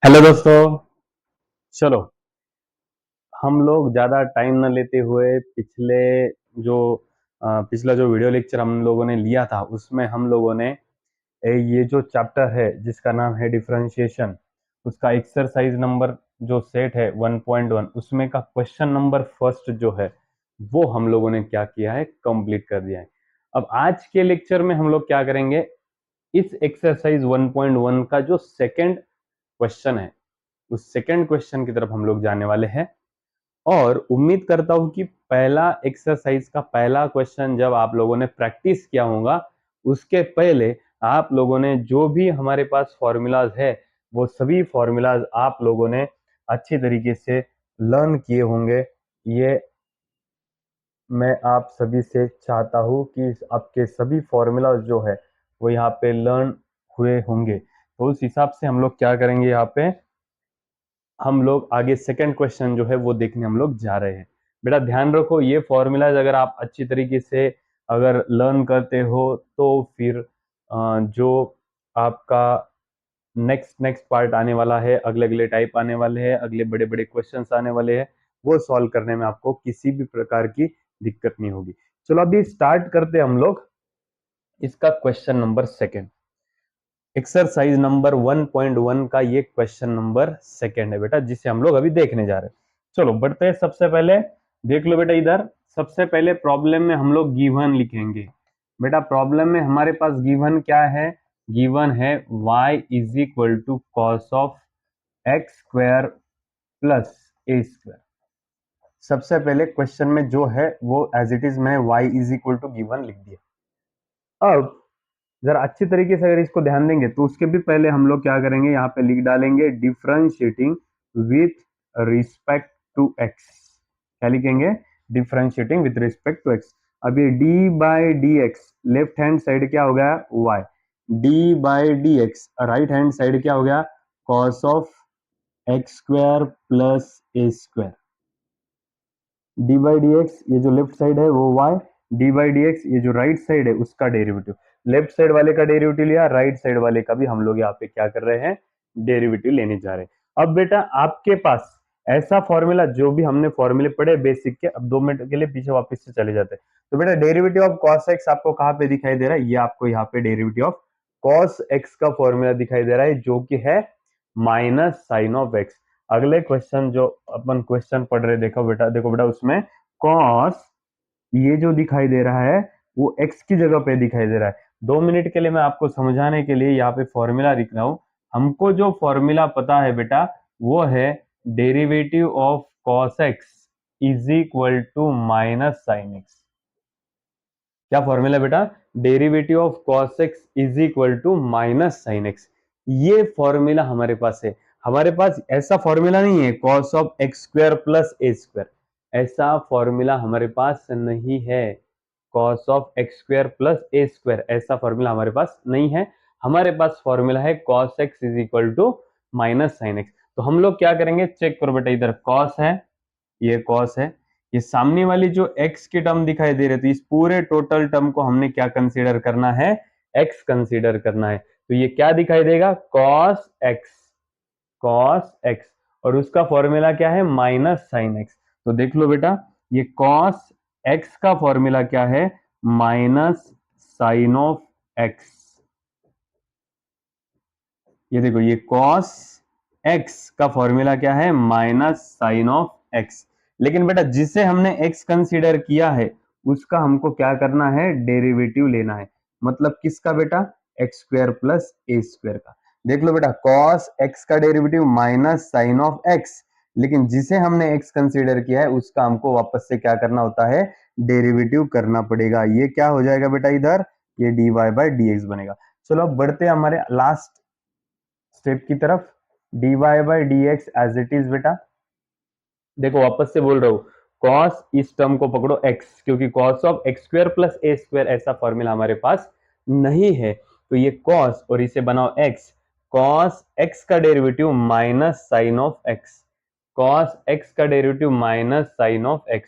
Hello दोस्तों। चलो हम लोग ज्यादा टाइम न लेते हुए जो पिछला जो वीडियो लेक्चर हम लोगों ने लिया था उसमें हम लोगों ने ये जो चैप्टर है जिसका नाम है डिफरेंशिएशन, उसका एक्सरसाइज नंबर जो सेट है 1.1 उसमें का क्वेश्चन नंबर फर्स्ट जो है वो हम लोगों ने क्या किया है, कंप्लीट कर दिया है। अब आज के लेक्चर में हम लोग क्या करेंगे, इस एक्सरसाइज 1.1 का जो सेकंड क्वेश्चन है उस सेकंड क्वेश्चन की तरफ हम लोग जाने वाले हैं। और उम्मीद करता हूं कि पहला एक्सरसाइज का पहला क्वेश्चन जब आप लोगों ने प्रैक्टिस किया होगा उसके पहले आप लोगों ने जो भी हमारे पास फॉर्मूलाज है वो सभी फॉर्मूलाज आप लोगों ने अच्छी तरीके से लर्न किए होंगे। ये मैं आप सभी से चाहता हूं कि आपके सभी फॉर्मूलाज जो है वो यहाँ पे लर्न हुए होंगे। तो उस हिसाब से हम लोग क्या करेंगे, यहाँ पे हम लोग आगे सेकंड क्वेश्चन जो है वो देखने हम लोग जा रहे हैं। बेटा ध्यान रखो, ये फॉर्मूलाज अगर आप अच्छी तरीके से अगर लर्न करते हो तो फिर जो आपका नेक्स्ट नेक्स्ट पार्ट आने वाला है, अगले अगले टाइप आने वाले हैं, अगले बड़े बड़े क्वेश्चंस आने वाले हैं, वो सॉल्व करने में आपको किसी भी प्रकार की दिक्कत नहीं होगी। चलो अभी स्टार्ट करते हैं हम लोग इसका question number second. Exercise number 1.1 का ये क्वेश्चन नंबर सेकंड है बेटा, जिसे हम लोग अभी देखने जा रहे हैं। चलो बढ़ते हैं। सबसे पहले देख लो बेटा, इधर सबसे पहले प्रॉब्लम में हम लोग गिवन लिखेंगे। बेटा प्रॉब्लम में हमारे पास गिवन क्या है, गिवन है y is equal to cos of X square plus A square. सबसे पहले क्वेश्चन में जो है वो एज इट इज मैं y is equal to given लिख दिया। अब जरा अच्छी तरीके से अगर इसको ध्यान देंगे तो उसके भी पहले हम लोग क्या करेंगे, यहाँ पे लिख डालेंगे differentiating with respect to x. क्या लिखेंगे, differentiating with respect to X. अब ये D by D x left hand side क्या हो गया, Y. D by D x right hand side क्या हो गया, cos of X square plus A square. D by D x ये जो लेफ्ट साइड है वो y, D by D x ये जो राइट साइड है उसका डेरिवेटिव। लेफ्ट साइड वाले का डेरिवेटिव लिया, राइट साइड वाले का भी हम लोग यहाँ पे क्या कर रहे हैं, डेरिवेटिव लेने जा रहे हैं। अब बेटा आपके पास ऐसा फॉर्मूला, जो भी हमने फॉर्मूले पढ़े बेसिक के, अब 2 मिनट के लिए पीछे वापस से चले जाते हैं। तो बेटा डेरिवेटिव ऑफ कॉस एक्स आपको कहाँ पे दिखाई दे रहा है, ये आपको यहाँ पे डेरिवेटिव ऑफ कॉस एक्स का फॉर्मूला दिखाई दे रहा है, जो कि है माइनस साइन ऑफ एक्स। अगले क्वेश्चन जो अपन क्वेश्चन पढ़ रहे, देखो बेटा, देखो बेटा उसमें कॉस ये जो दिखाई दे रहा है वो x की जगह पे दिखाई दे रहा है। 2 मिनट के लिए मैं आपको समझाने के लिए यहाँ पे फॉर्मूला लिख रहा हूं। हमको जो फॉर्मूला पता है बेटा वो है derivative of cos X is equal to minus sine X. क्या फॉर्मूला बेटा, derivative of cos X is equal to minus sine X. ये फॉर्मूला हमारे पास है। हमारे पास ऐसा फॉर्मूला नहीं है cos of X square plus A square, ऐसा फॉर्मूला हमारे पास नहीं है। Cos of X square plus A square ऐसा फॉर्मूला हमारे पास नहीं है। हमारे पास फॉर्मूला है cos X is equal to minus sine X. तो हम लोग क्या करेंगे, चेक करो बेटा, इधर कॉस है, ये कॉस है, ये सामने वाली जो x की टर्म दिखाई दे रही थी, इस पूरे टोटल टर्म को हमने क्या कंसीडर करना है, x कंसीडर करना है। तो ये क्या दिखाई देगा, cos x, cos x, और उसका फॉर्मूला क्या है, माइनस साइन x। तो देख लो बेटा, ये cos x का फॉर्मूला क्या है, माइनस साइन ऑफ x। ये देखो, ये cos x का फॉर्मूला क्या है, माइनस साइन ऑफ x। लेकिन बेटा जिसे हमने x कंसीडर किया है उसका हमको क्या करना है, डेरिवेटिव लेना है। मतलब किसका बेटा, X square plus A square का। देख लो बेटा, cos x का derivative minus sine of x, लेकिन जिसे हमने x कंसीडर किया है उसका हमको वापस से क्या करना होता है, डेरिवेटिव करना पड़ेगा। ये क्या हो जाएगा बेटा, इधर ये dy बाई डी एक्स बनेगा। चलो अब बढ़ते हैं हमारे लास्ट स्टेप की तरफ, dy by D x as it is. बेटा देखो वापस से बोल रहा हूं, cos इस टर्म को पकड़ो x, क्योंकि cos of X square plus A square ऐसा फॉर्मूला हमारे पास नहीं है। तो ये cos और इसे बनाओ x, cos x का derivative minus sine of x, cos x का derivative minus sine of x।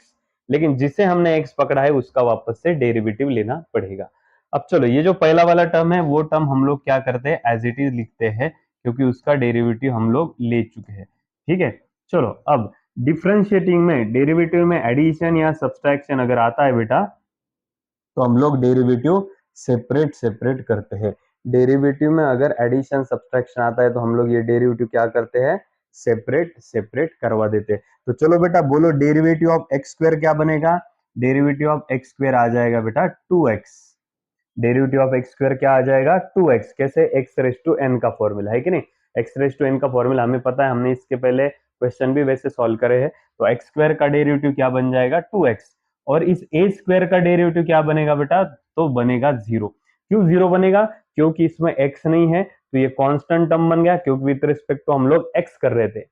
लेकिन जिसे हमने x पकड़ा है उसका वापस से डेरिवेटिव लेना पड़ेगा। अब चलो, ये जो पहला वाला टर्म है वो टर्म हम लोग क्या करते हैं, एज इट इज लिखते हैं, क्योंकि उसका डेरिवेटिव हम लोग ले चुके हैं। ठीक है, चलो अब डिफरेंशिएटिंग में डेरिवेटिव में एडिशन या सब्सट्रैक्शन अगर आता है बेटा, तो हम लोग डेरिवेटिव सेपरेट सेपरेट करते हैं। डेरिवेटिव में अगर एडिशन सब्सट्रैक्शन आता है तो हम लोग ये डेरिवेटिव क्या करते हैं, सेपरेट सेपरेट करवा देते हैं। तो चलो बेटा बोलो, डेरिवेटिव ऑफ एक्स स्क्वायर क्या बनेगा, डेरिवेटिव ऑफ एक्स स्क्वायर आ जाएगा बेटा 2x। Derivative of X square क्या आ जाएगा 2x। कैसे, एक्स रेस टू एन का फॉर्मूला है कि नहीं, एक्स रेस टू एन का फॉर्मूला हमें पता है, हमने इसके पहले क्वेश्चन भी वैसे सॉल्व करे हैं। तो एक्स स्क्वायर का डेरिवेटिव क्या बन जाएगा 2x, और इस ए स्क्वायर का डेरिवेटिव क्या बनेगा बेटा, तो बनेगा 0। क्यों 0 बनेगा, क्योंकि इसमें x नहीं है, तो ये कांस्टेंट टर्म बन गया, क्योंकि विद रिस्पेक्ट टू हम लोग x कर रहे थे,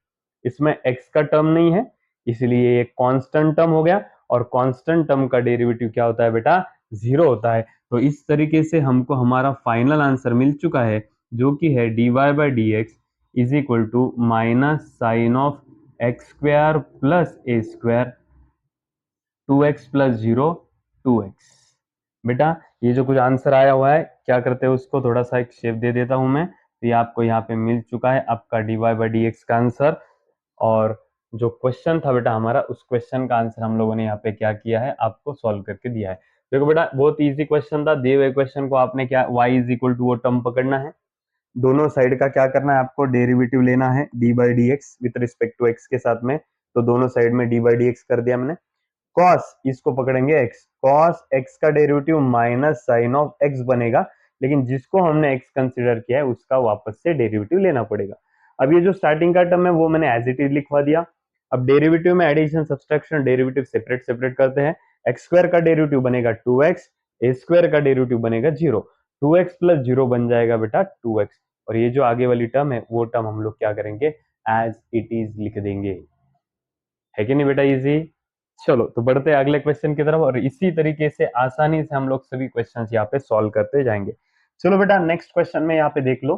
इसमें x का टर्म नहीं है, इसलिए ये कांस्टेंट टर्म हो गया। और कांस्टेंट टर्म का डेरिवेटिव क्या होता है बेटा, 0 होता है। तो इस तरीके से हमको हमारा फाइनल आंसर मिल चुका है, जो कि है dy by D x is equal to minus sine of X square plus A square 2x प्लस 0 2x। बेटा ये जो कुछ आंसर आया हुआ है, क्या करते हैं उसको थोड़ा सा एक शेप दे देता हूं मैं, तो ये आपको यहाँ पे मिल चुका है आपका dy बाई डी एक्स का आंसर। और जो क्वेश्चन था बेटा हमारा, उस क्वेश्चन का आंसर हम लोगों ने यहाँ पे क्या किया है, आपको सॉल्व करके दिया है। देखो बेटा बहुत इजी क्वेश्चन था, दिए हुए क्वेश्चन को आपने क्या y इज इक्वल टू वो टर्म पकड़ना है, दोनों साइड का क्या करना है, आपको डेरिवेटिव लेना है D by D X with respect to X के साथ में। तो दोनों साइड में डी बाई डी एक्स कर दिया मैंने। कॉस इसको पकड़ेंगे एक्स, कॉस एक्स का derivative minus sine of X बनेगा, लेकिन जिसको हमने एक्स कंसीडर किया है उसका वापस से डेरिवेटिव लेना पड़ेगा। अब ये जो स्टार्टिंग का टर्म है वो मैंने एज इट इज लिखवा दिया। अब डेरिवेटिव में addition subtraction derivative separate separate करते हैं। एक्स स्क्वायर का डेरिवेटिव बनेगा 2x, ए स्क्वायर का डेरिवेटिव बनेगा 0, 2x प्लस 0 बन जाएगा बेटा 2x, और ये जो आगे वाली टर्म है वो टर्म हम लोग क्या करेंगे, एज इट इज लिख देंगे। है कि नहीं बेटा इजी। चलो तो बढ़ते हैं अगले क्वेश्चन की तरफ, और इसी तरीके से आसानी से हम लोग सभी क्वेश्चंस यहाँ पे सॉल्व करते जाएंगे। चलो बेटा नेक्स्ट क्वेश्चन में यहाँ पे देख लो,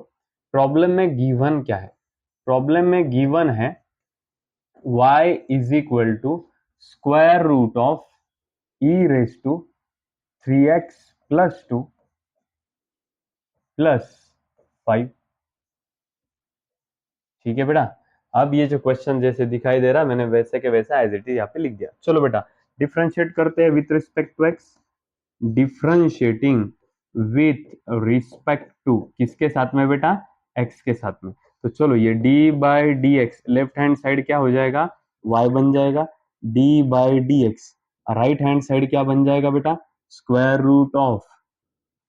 प्रॉब्लम में गिवन क्या है, प्रॉब्लम में गिवन है y is equal to square root of e raise to 3x plus 2 plus 5। ठीक है बेटा, अब ये जो क्वेश्चन जैसे दिखाई दे रहा मैंने वैसे के वैसा एज इट इज यहाँ पे लिख दिया। चलो बेटा डिफरेंशिएट करते हैं with respect to X, differentiating with respect to किसके साथ में बेटा, एक्स के साथ में। तो चलो ये D by D x left hand side क्या हो जाएगा, y बन जाएगा, D by D x right hand side क्या बन जाएगा बेटा, square root of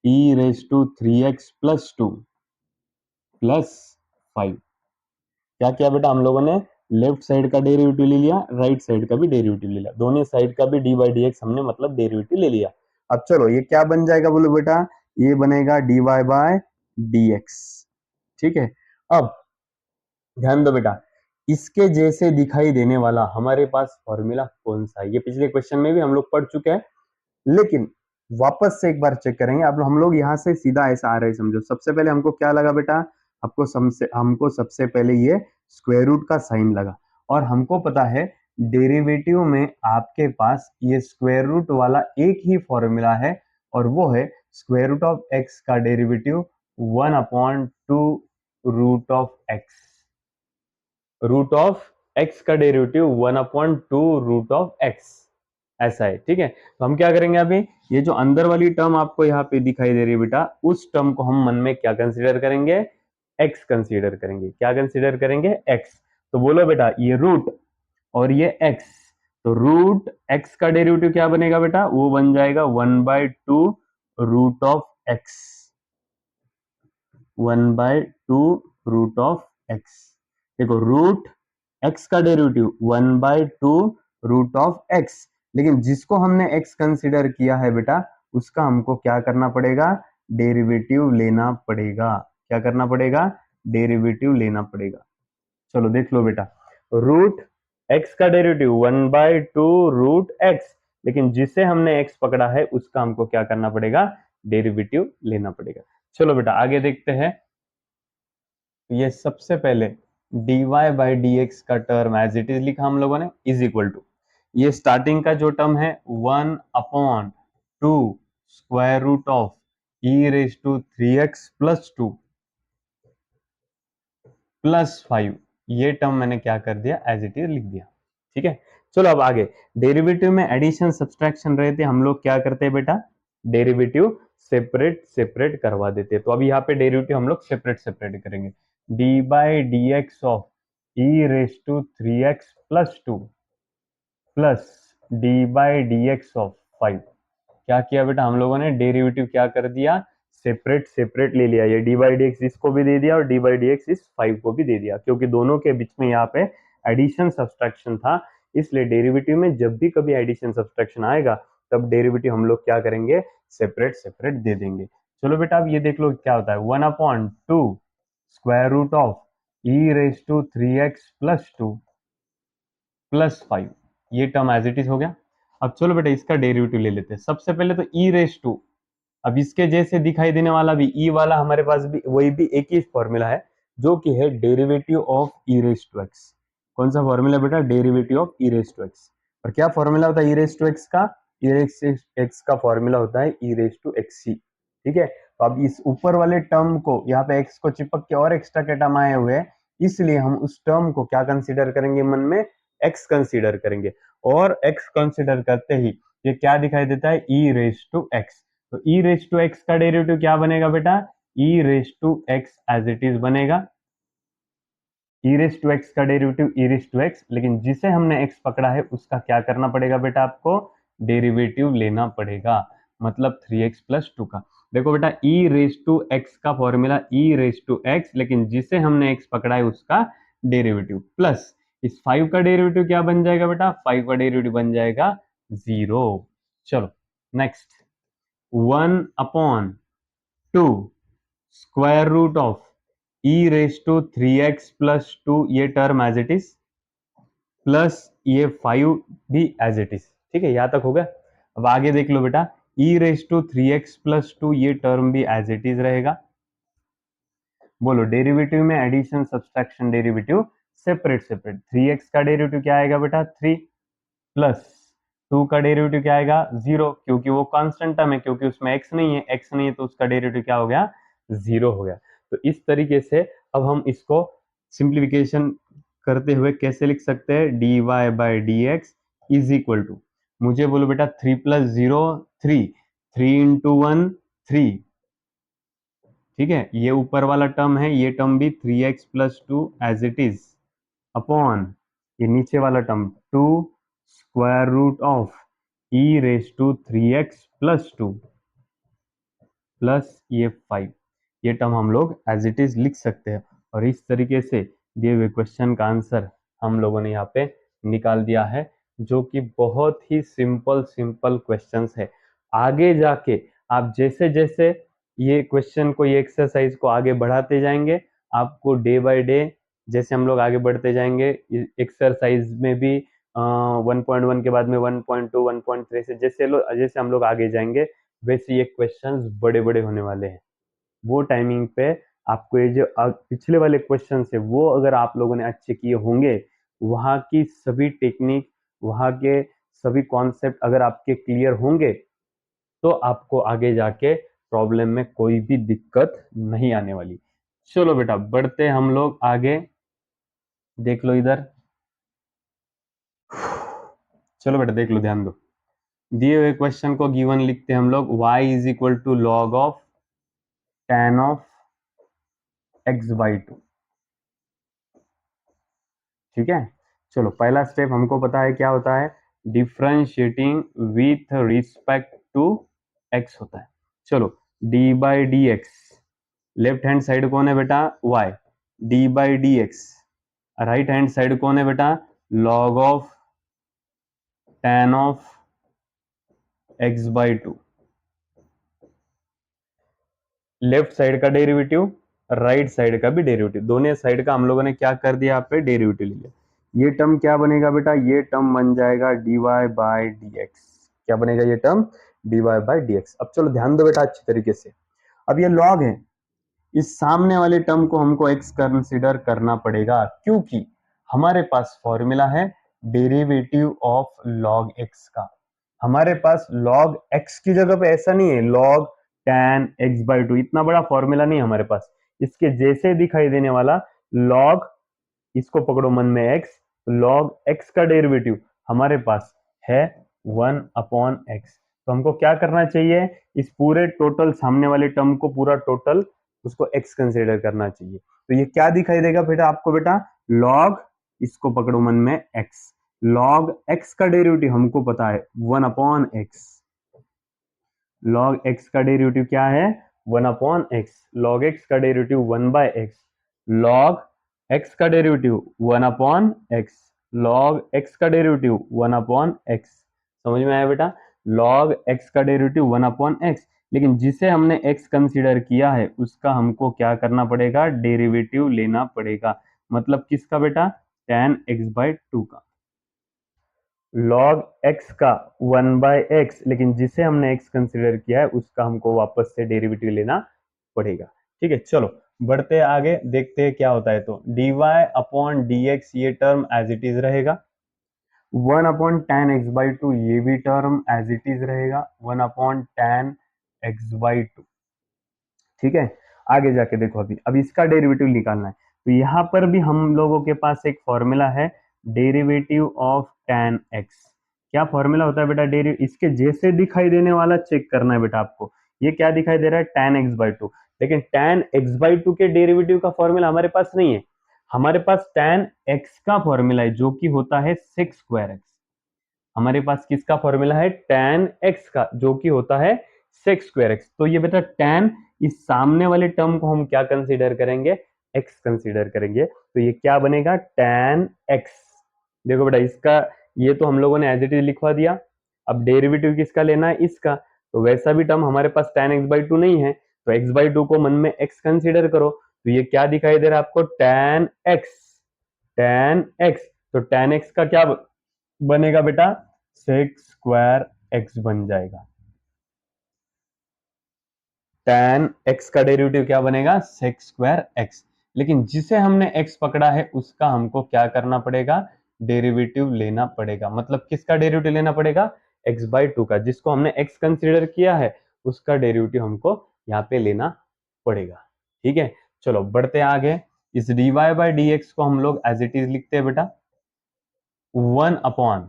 e raise to 3x plus 2 plus 5। क्या किया बेटा हम लोगों ने, लेफ्ट साइड का डेरिवेटिव ले लिया, राइट साइड का भी डेरिवेटिव ले लिया, दोनों साइड का भी डी बाई डी एक्स हमने मतलब डेरिवेटिव ले लिया। अब चलो ये क्या बन जाएगा बोलो बेटा, ये बनेगा D Y by D x. ठीक है, अब ध्यान दो बेटा, इसके जैसे दिखाई देने वाला हमारे पास फॉर्मूला कौन सा है, ये पिछले क्वेश्चन में भी हम लोग पढ़ चुके हैं, लेकिन वापस से एक बार चेक करेंगे। अब हम लोग यहाँ से सीधा ऐसा आ रहे हैं, समझो सबसे पहले हमको क्या लगा बेटा, हमको सबसे पहले ये स्क्वायर रूट का साइन लगा, और हमको पता है डेरिवेटिव में आपके पास ये स्क्वायर रूट वाला एक ही फॉर्मूला है, और वो है स्क्वायर रूट ऑफ एक्स का derivative 1/2 root of x, root of x का डेरिवेटिव 1/2 रूट ऑफ एक्स, ऐसा है। ठीक है, तो हम क्या करेंगे अभी, ये जो अंदर वाली टर्म आपको यहाँ पे दिखाई दे रही है बेटा, उस टर्म को हम मन में क्या कंसीडर करेंगे, x कंसीडर करेंगे। क्या कंसीडर करेंगे, x। तो बोलो बेटा ये रूट और ये x, तो रूट x का डेरिवेटिव क्या बनेगा बेटा, वो बन जाएगा 1/2 root of x, 1/2 root of x। देखो रूट x का डेरिवेटिव 1/2 रूट ऑफ x, लेकिन जिसको हमने x कंसीडर किया है बेटा, उसका हमको क्या करना पड़ेगा, डेरिवेटिव लेना पड़ेगा। क्या करना पड़ेगा, डेरिवेटिव लेना पड़ेगा। चलो देख लो बेटा, रूट x का डेरिवेटिव 1/2 रूट x, लेकिन जिसे हमने x पकड़ा है उसका हमको क्या करना पड़ेगा, डेरिवेटिव लेना पड़ेगा। चलो बेटा आगे देखते हैं। ये सबसे पहले dy बाई डी एक्स का टर्म एज इट इज लिखा हम लोगों ने, इज इक्वल टू ये स्टार्टिंग का जो टर्म है 1/2 square root of e raise to 3x plus 2 +5, ये टर्म मैंने क्या कर दिया, एज इट इज लिख दिया। ठीक है, चलो अब आगे। डेरिवेटिव में एडिशन सब्सट्रैक्शन रहे थे, हम लोग क्या करते हैं बेटा, डेरिवेटिव सेपरेट सेपरेट करवा देते हैं। तो अभी यहाँ पे डेरिवेटिव हम लोग सेपरेट सेपरेट करेंगे। D by D X of E raise to 3x plus 2 plus D by D X of 5। क्या किया बेटा, हम लोगों ने डेरिवेटिव क्या कर दिया, सेपरेट सेपरेट ले लिया। ये डी बाई डी एक्स इसको भी दे दिया और डी बाई डी एक्स इस 5 को भी दे दिया, क्योंकि दोनों के बीच में यहाँ पे एडिशन सब्सट्रैक्शन था। इसलिए डेरिवेटिव में जब भी कभी एडिशन सब्सट्रैक्शन आएगा तब डेरिवेटिव हम लोग क्या करेंगे, सेपरेट सेपरेट दे देंगे। चलो बेटा अब ये देख लो क्या होता है, 1/2 square root of E raise to 3x plus 2 plus 5, ये टर्म एज इट इज हो गया। अब चलो बेटा इसका डेरिवेटिव ले लेते हैं। सबसे पहले तो ई रेस टू, अब इसके जैसे दिखाई देने वाला भी ई वाला हमारे पास भी वही भी एक ही फॉर्मूला है, जो कि है derivative of E raise to x. कौन सा फॉर्मूला बेटा, derivative of E raise to x. और क्या फॉर्मूला होता है ई रेस टू एक्स का, ई रेस एक्स का फॉर्मूला होता है ई रेस टू एक्स सी। ठीक है, तो अब इस ऊपर वाले टर्म को, यहाँ पे एक्स को चिपक के और एक्स्ट्रा के टर्म आए हुए हैं, इसलिए हम उस टर्म को क्या कंसीडर करेंगे, मन में एक्स कंसीडर करेंगे। और एक्स कंसीडर करते ही ये क्या दिखाई देता है, ई रेस टू एक्स। तो ई रेस टू एक्स का डेरिवेटिव क्या बनेगा बेटा, ई raise to x as it is बनेगा। ई रेस टू एक्स का derivative E raise to x, लेकिन जिसे हमने एक्स पकड़ा है उसका क्या करना पड़ेगा बेटा, आपको डेरिवेटिव लेना पड़ेगा, मतलब 3x प्लस 2 का। देखो बेटा ई रेस टू एक्स का formula e raise to x, लेकिन जिसे हमने एक्स पकड़ा है उसका डेरिवेटिव, प्लस इस 5 का डेरिवेटिव क्या बन जाएगा बेटा, 5 का डेरिवेटिव बन जाएगा 0। चलो next, 1/2 square root of E raise to 3x plus 2, ये term as it is, plus ये 5 भी एज इट इज। ठीक है, यहां तक हो गया। अब आगे देख लो बेटा, ई रेस टू 3x प्लस 2, ये टर्म भी एज इट इज रहेगा। बोलो डेरिवेटिव में addition subtraction derivative separate separate. 3x का डेरिवेटिव क्या आएगा बेटा, 3 प्लस 2 का डेरिवेटिव क्या आएगा, 0, क्योंकि वो कांस्टेंट टर्म है, क्योंकि उसमें x नहीं है, x नहीं है तो उसका डेरिवेटिव क्या हो गया, 0 हो गया। तो इस तरीके से अब हम इसको सिंप्लीफिकेशन करते हुए कैसे लिख सकते हैं, d y by D x is equal to, मुझे बोलो बेटा 3 प्लस 0 3, 3 इंटू 1 3। ठीक है, ये ऊपर वाला टर्म है, ये टर्म भी 3x plus 2 as it is, upon ये नीचे वाला term 2 square root of E raise to 3x plus 2 plus ये 5, ये टर्म हम लोग एज इट इज लिख सकते हैं। और इस तरीके से दिए हुए क्वेश्चन का आंसर हम लोगों ने यहाँ पे निकाल दिया है, जो कि बहुत ही सिंपल सिंपल क्वेश्चंस है। आगे जाके आप जैसे जैसे ये क्वेश्चन को, ये एक्सरसाइज को आगे बढ़ाते जाएंगे, आपको डे बाय डे जैसे हम लोग आगे बढ़ते जाएंगे, एक्सरसाइज में भी 1.1 के बाद में 1.2 1.3 से जैसे हम लोग आगे जाएंगे, वैसे ये क्वेश्चंस बड़े बड़े होने वाले हैं। वो टाइमिंग पे आपको ये जो पिछले वाले क्वेश्चन है वो अगर आप लोगों ने अच्छे किए होंगे, वहाँ की सभी टेक्निक, वहाँ के सभी कॉन्सेप्ट अगर आपके क्लियर होंगे, तो आपको आगे जाके प्रॉब्लम में कोई भी दिक्कत नहीं आने वाली। चलो बेटा बढ़ते हम लोग आगे, देख लो इधर। चलो बेटा देख लो, ध्यान दो। दिए हुए क्वेश्चन को गिवन लिखते हैं हम लोग, y is equal to log of tan of x/2। ठीक है, चलो पहला स्टेप हमको पता है क्या होता है, differentiating with respect to x होता है। चलो d by D x, left hand side कौन है बेटा, y, d by D x, right hand side कौन है बेटा, log of tan of x/2। Left side का डेरिवेटिव, राइट साइड का भी डेरिवेटिव, दोनों साइड का हम लोगों ने क्या कर दिया, यहाँ पे डेरिवेटिव ले लिया। ये टर्म क्या बनेगा बेटा, ये टर्म बन जाएगा dy बाई डी एक्स। क्या बनेगा ये term, dy by D x. अब चलो ध्यान दो बेटा अच्छी तरीके से, अब ये लॉग है, इस सामने वाले टर्म को हमको x कंसिडर करना पड़ेगा, क्योंकि हमारे पास फॉर्मूला है डेरिवेटिव ऑफ लॉग x का। हमारे पास log x की जगह पे ऐसा नहीं है log tan x/2, इतना बड़ा फॉर्मूला नहीं है हमारे पास। इसके जैसे दिखाई देने वाला लॉग, इसको पकड़ो मन में x, लॉग x का डेरिवेटिव हमारे पास है 1/x। तो हमको क्या करना चाहिए, इस पूरे टोटल सामने वाले टर्म को पूरा टोटल उसको x कंसीडर करना चाहिए। तो ये क्या दिखाई देगा बेटा आपको, बेटा लॉग, इसको पकड़ो मन में x, लॉग x का डेरिवेटिव हमको पता है 1/x, लॉग x का डेरिवेटिव क्या है 1/x, लॉग x का डेरिवेटिव 1/x, लॉग x का डेरिवेटिव 1/x, लॉग x का डेरिवेटिव 1/x। समझ में आया बेटा, लॉग x का डेरिवेटिव 1/x, लेकिन जिसे हमने x कंसीडर किया है उसका हमको क्या करना पड़ेगा, डेरिवेटिव लेना पड़ेगा। मतलब किसका बेटा, tan x/2 का। log x का 1/x, लेकिन जिसे हमने x कंसीडर किया है उसका हमको वापस से डेरिवेटिव लेना पड़ेगा। ठीक है, चलो बढ़ते आगे, देखते हैं क्या होता है। तो dy/dx ये टर्म एज इट इज रहेगा, 1/tan x/2 ये भी टर्म एज इट इज रहेगा, 1/tan x/2। ठीक है, आगे जाके देखो, अभी इसका डेरिवेटिव निकालना है। तो यहाँ पर भी हम लोगों के पास एक फॉर्मूला है, डेरिवेटिव ऑफ tan x। क्या फॉर्मूला होता है बेटा, डेरिवेटिव इसके जैसे दिखाई देने वाला चेक करना है बेटा आपको। ये क्या दिखाई दे रहा है, tan x/2, लेकिन tan x/2 के डेरिवेटिव का फॉर्मूला हमारे पास नहीं है। हमारे पास tan x का फॉर्मूला है जो कि होता है sec²x। हमारे पास किसका फॉर्मूला है, tan x का, जो कि होता है sec²x। तो ये बेटा tan, इस सामने वाले टर्म को हम क्या कंसीडर करेंगे, x कंसीडर करेंगे। तो ये क्या बनेगा, tan x। देखो बेटा इसका, ये तो हम लोगों ने एज इट इज लिखवा दिया। अब डेरिवेटिव किसका लेना है, इसका। तो वैसा भी टर्म हमारे पास tan x/2 नहीं है, तो x/2 को मन में x कंसीडर करो। तो ये क्या दिखाई दे रहा है आपको, tan x, tan x। तो tan x का क्या बनेगा बेटा, sec²x बन जाएगा। tan x का डेरिवेटिव क्या बनेगा, sec²x। लेकिन जिसे हमने x पकड़ा है उसका हमको क्या करना पड़ेगा, डेरिवेटिव लेना पड़ेगा। मतलब किसका डेरिवेटिव लेना पड़ेगा, x/2 का, जिसको हमने x कंसीडर किया है उसका डेरिवेटिव हमको यहाँ पे लेना पड़ेगा। ठीक है, चलो बढ़ते आगे। इस dy/dx को हम लोग एज इट इज लिखते हैं बेटा 1/,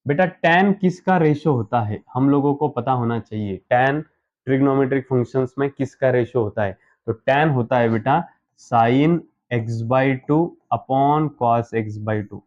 बेटा tan किसका रेशो होता है, हम लोगों को पता होना चाहिए। tan ट्रिग्नोमेट्रिक फंक्शंस में किसका रेशो होता है, तो tan होता है बेटा sin x/2 upon cos x/2।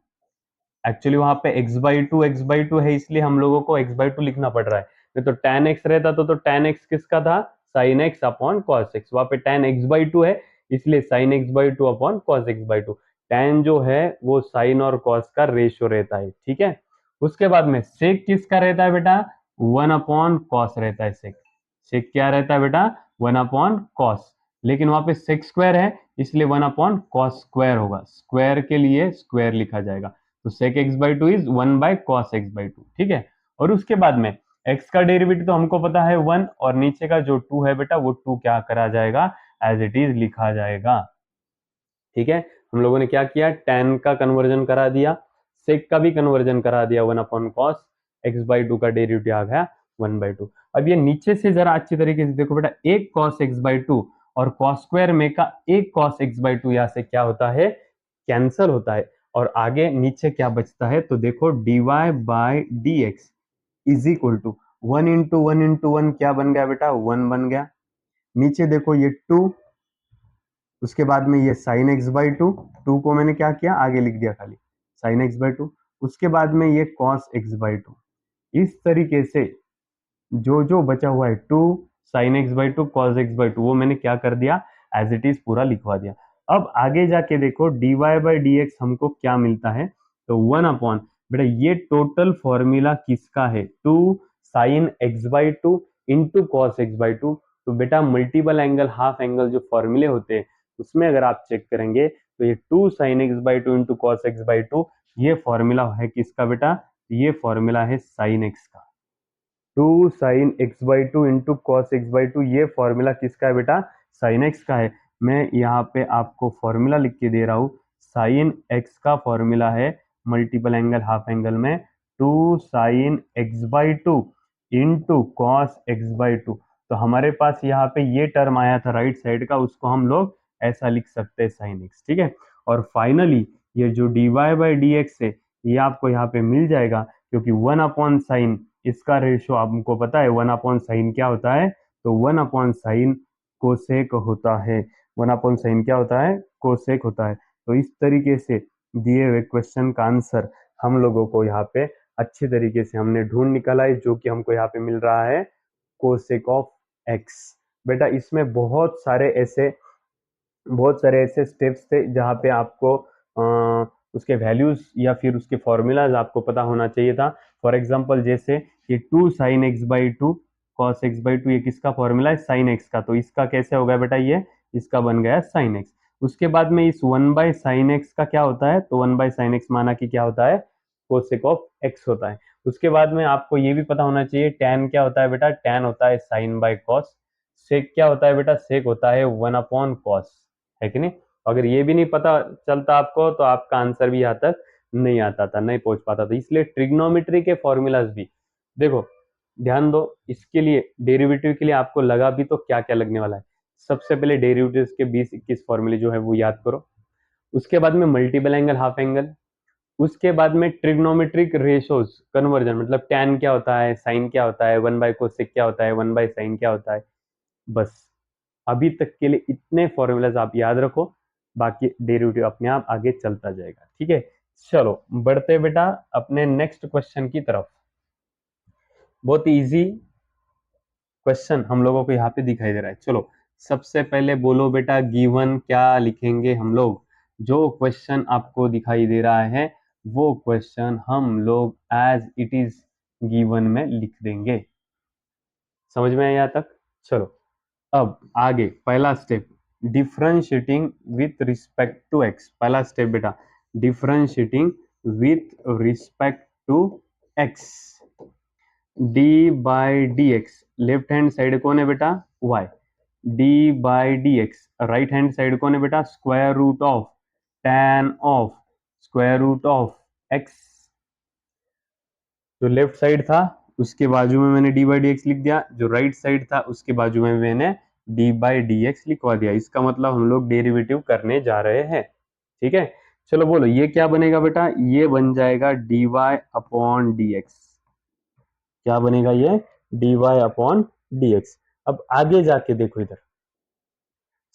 Actually वहां पे x/2 है, इसलिए हम लोगों को x/2 लिखना पड़ रहा है। नहीं तो tan x रहता तो tan x किसका था, sin x upon cos x। वहां पे tan x/2 है, इसलिए sin x/2 upon cos x/2। tan जो है वो sin और cos का रेशियो रहता है। ठीक है, उसके बाद में sec किसका रहता है बेटा, 1/cos रहता है। sec क्या रहता है बेटा, 1/cos। लेकिन वहां पे sec² है, इसलिए 1/cos² होगा। स्क्वायर के लिए स्क्वायर लिखा जाएगा। तो sec x/2 is 1/cos x/2। ठीक है, और उसके बाद में x का डेरिवेटिव तो हमको पता है 1, और नीचे का जो 2 है बेटा वो 2 क्या करा जाएगा, एज इट इज लिखा जाएगा। ठीक है, हम लोगों ने क्या किया, tan का कन्वर्जन करा दिया, sec का भी कन्वर्जन करा दिया, 1/cos x/2 का डेरिवेटिव आ गया 1/2। अब ये नीचे से जरा अच्छी तरीके से देखो बेटा, एक cos x/2 और cos² में का एक cos x/2 यहाँ से क्या होता है, कैंसल होता है। और आगे नीचे क्या बचता है, तो देखो dy/dx इज इक्वल टू 1 × 1 × 1 क्या बन गया बेटा, 1 बन गया। नीचे देखो ये 2, उसके बाद में ये sin x/2, 2 को मैंने क्या किया, आगे लिख दिया खाली sin x/2। उसके बाद में ये cos x/2। इस तरीके से जो जो बचा हुआ है 2 sin x/2 cos x/2 वो मैंने क्या कर दिया, एज इट इज पूरा लिखवा दिया। अब आगे जाके देखो dy/dx हमको क्या मिलता है, तो 1/, बेटा ये टोटल फॉर्मूला किसका है, 2 sin x/2 into cos x/2। तो बेटा मल्टीपल एंगल, हाफ एंगल जो फॉर्मूले होते हैं उसमें अगर आप चेक करेंगे तो ये 2 sin x/2 into cos x/2 ये फॉर्मूला है किसका बेटा, ये फॉर्मूला है sin x का। 2 sin x/2 into cos x/2 ये फॉर्मूला किसका है बेटा, sin x का है। मैं यहाँ पे आपको फॉर्मूला लिख के दे रहा हूँ, sin x का फॉर्मूला है मल्टीपल एंगल हाफ एंगल में 2 sin x/2 into cos x/2। तो हमारे पास यहाँ पे ये टर्म आया था राइट साइड का, उसको हम लोग ऐसा लिख सकते हैं sin x। ठीक है, और फाइनली ये जो dy बाई डी एक्स है ये आपको यहाँ पे मिल जाएगा, क्योंकि 1/sin इसका रेशियो आपको पता है 1/sin क्या होता है, तो 1/sin कोसेक होता है। 1/sin क्या होता है, कोसेक होता है। तो इस तरीके से दिए हुए क्वेश्चन का आंसर हम लोगों को यहाँ पे अच्छे तरीके से हमने ढूंढ निकाला है, जो कि हमको यहाँ पे मिल रहा है कोसेक ऑफ एक्स। बेटा इसमें बहुत सारे ऐसे स्टेप्स थे जहाँ पे आपको उसके वैल्यूज या फिर उसके फॉर्मूलाज आपको पता होना चाहिए था। फॉर एग्जांपल जैसे कि 2 sin x/2 cos x/2 ये किसका फॉर्मूला है, sin x का, तो इसका कैसे होगा बेटा, ये इसका बन गया sin x। उसके बाद में इस 1/sin x का क्या होता है, तो 1/sin x माना कि क्या होता है, कोसेक ऑफ x होता है। उसके बाद में आपको ये भी पता होना चाहिए tan क्या होता है बेटा, tan होता है sin/cos। सेक क्या होता है बेटा, सेक होता है 1/cos, है कि नहीं। अगर ये भी नहीं पता चलता आपको तो आपका आंसर भी यहाँ तक नहीं आता था, नहीं पहुंच पाता था। इसलिए ट्रिग्नोमेट्री के फॉर्मूलाज भी देखो, ध्यान दो, इसके लिए डेरिवेटिव के लिए आपको लगा भी तो क्या क्या लगने वाला है। सबसे पहले डेरिवेटिव्स के 20-21 फॉर्मूले जो है वो याद करो। उसके बाद में मल्टीपल एंगल, हाफ एंगल। उसके बाद में ट्रिग्नोमेट्रिक रेशोज कन्वर्जन, मतलब tan क्या होता है, sin क्या होता है, 1/cosec क्या होता है, 1/sin क्या होता है। बस अभी तक के लिए इतने फॉर्मूलाज आप याद रखो, बाकी डेरिवेटिव अपने आप आगे चलता जाएगा, ठीक है। चलो बढ़ते बेटा अपने नेक्स्ट क्वेश्चन की तरफ। बहुत इजी क्वेश्चन हम लोगों को यहाँ पे दिखाई दे रहा है। चलो सबसे पहले बोलो बेटा गिवन क्या लिखेंगे हम लोग। जो क्वेश्चन आपको दिखाई दे रहा है वो क्वेश्चन हम लोग एज इट इज गिवन में लिख देंगे। समझ में आया यहाँ तक। चलो अब आगे पहला step, differentiating with respect to x. पहला स्टेप बेटा differentiating with respect to x. D by D x, left hand side कौन है बेटा, y। D by D x right hand side कौन है बेटा, square root of tan of square root of x। जो left side था उसके बाजू में मैंने डी बाई डी एक्स लिख दिया, जो राइट साइड था उसके बाजू में मैंने डी बाई डी एक्स लिखवा दिया। इसका मतलब हम लोग डेरिवेटिव करने जा रहे हैं, ठीक है। चलो बोलो ये क्या बनेगा बेटा, ये बन जाएगा d y upon D x. क्या बनेगा ये, d y upon D x. अब आगे जाके देखो इधर,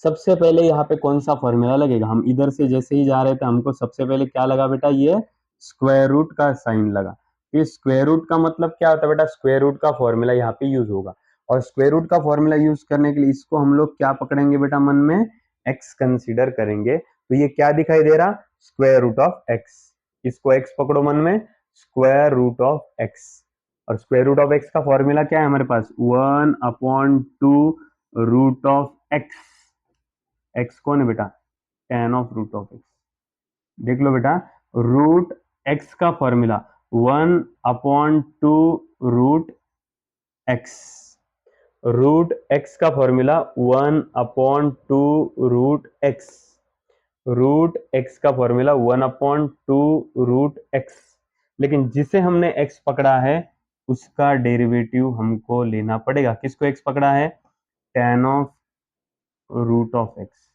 सबसे पहले यहाँ पे कौन सा फॉर्मूला लगेगा, हम इधर से जैसे ही जा रहे थे हमको सबसे पहले क्या लगा बेटा, ये स्क्वायर रूट का साइन लगा। फिर स्क्वायर रूट का मतलब क्या होता है बेटा, स्क्वायर रूट का फॉर्मूला यहाँ पे यूज होगा। और स्क्वायर रूट का फॉर्मूला यूज करने के लिए इसको हम लोग क्या पकड़ेंगे बेटा, मन में एक्स कंसीडर करेंगे। तो ये क्या दिखाई दे रहा, स्क्वायर रूट ऑफ एक्स। इसको एक्स पकड़ो मन में, स्क्वायर रूट ऑफ एक्स। और स्क्वायर रूट ऑफ एक्स का फॉर्मूला क्या है हमारे पास, 1/2 रूट ऑफ एक्स। एक्स कौन है बेटा, tan of root of x. देख लो बेटा, रूट एक्स का formula 1/2 root X. Root x का formula 1/2 root X. Root x का फॉर्मूला 1/2 रूट एक्स। लेकिन जिसे हमने एक्स पकड़ा है उसका डेरिवेटिव हमको लेना पड़ेगा। किसको एक्स पकड़ा है, tan of root of x.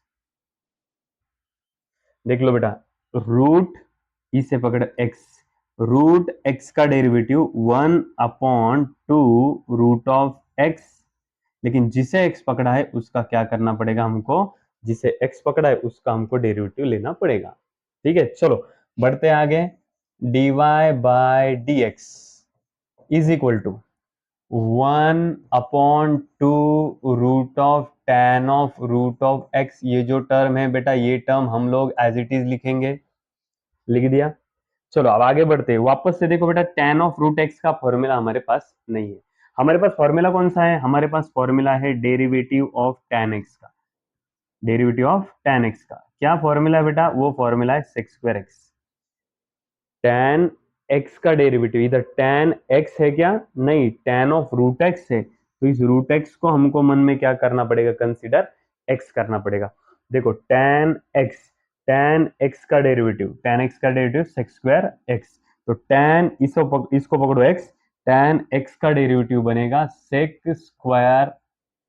देख लो बेटा, रूट इसे पकड़ एक्स, रूट एक्स का डेरिवेटिव 1/2 रूट ऑफ एक्स। लेकिन जिसे एक्स पकड़ा है उसका क्या करना पड़ेगा हमको, जिसे एक्स पकड़ा है उसका हमको डेरिवेटिव लेना पड़ेगा, ठीक है। चलो बढ़ते आगे, dy by D x is equal to 1/2 root of tan of root of x। ये जो टर्म है बेटा ये टर्म हम लोग एज इट इज लिखेंगे, लिख दिया। चलो अब आगे बढ़ते हैं, वापस से देखो बेटा tan ऑफ रूट एक्स का फॉर्मूला हमारे पास नहीं है। हमारे पास फॉर्मूला कौन सा है, हमारे पास फॉर्मूला है डेरिवेटिव ऑफ tan x का। डेरिवेटिव ऑफ tan x का क्या फॉर्मूला है बेटा, वो फॉर्मूला है sec square x। tan x का डेरिवेटिव इधर tan x है क्या, नहीं, tan ऑफ रूट x है। तो इस रूट x को हमको मन में क्या करना पड़ेगा, कंसीडर x करना पड़ेगा। देखो tan x का डेरिवेटिव, tan x का डेरिवेटिव sec स्क्वायर x। तो tan इसको पकड़ो x, tan x का डेरिवेटिव बनेगा sec square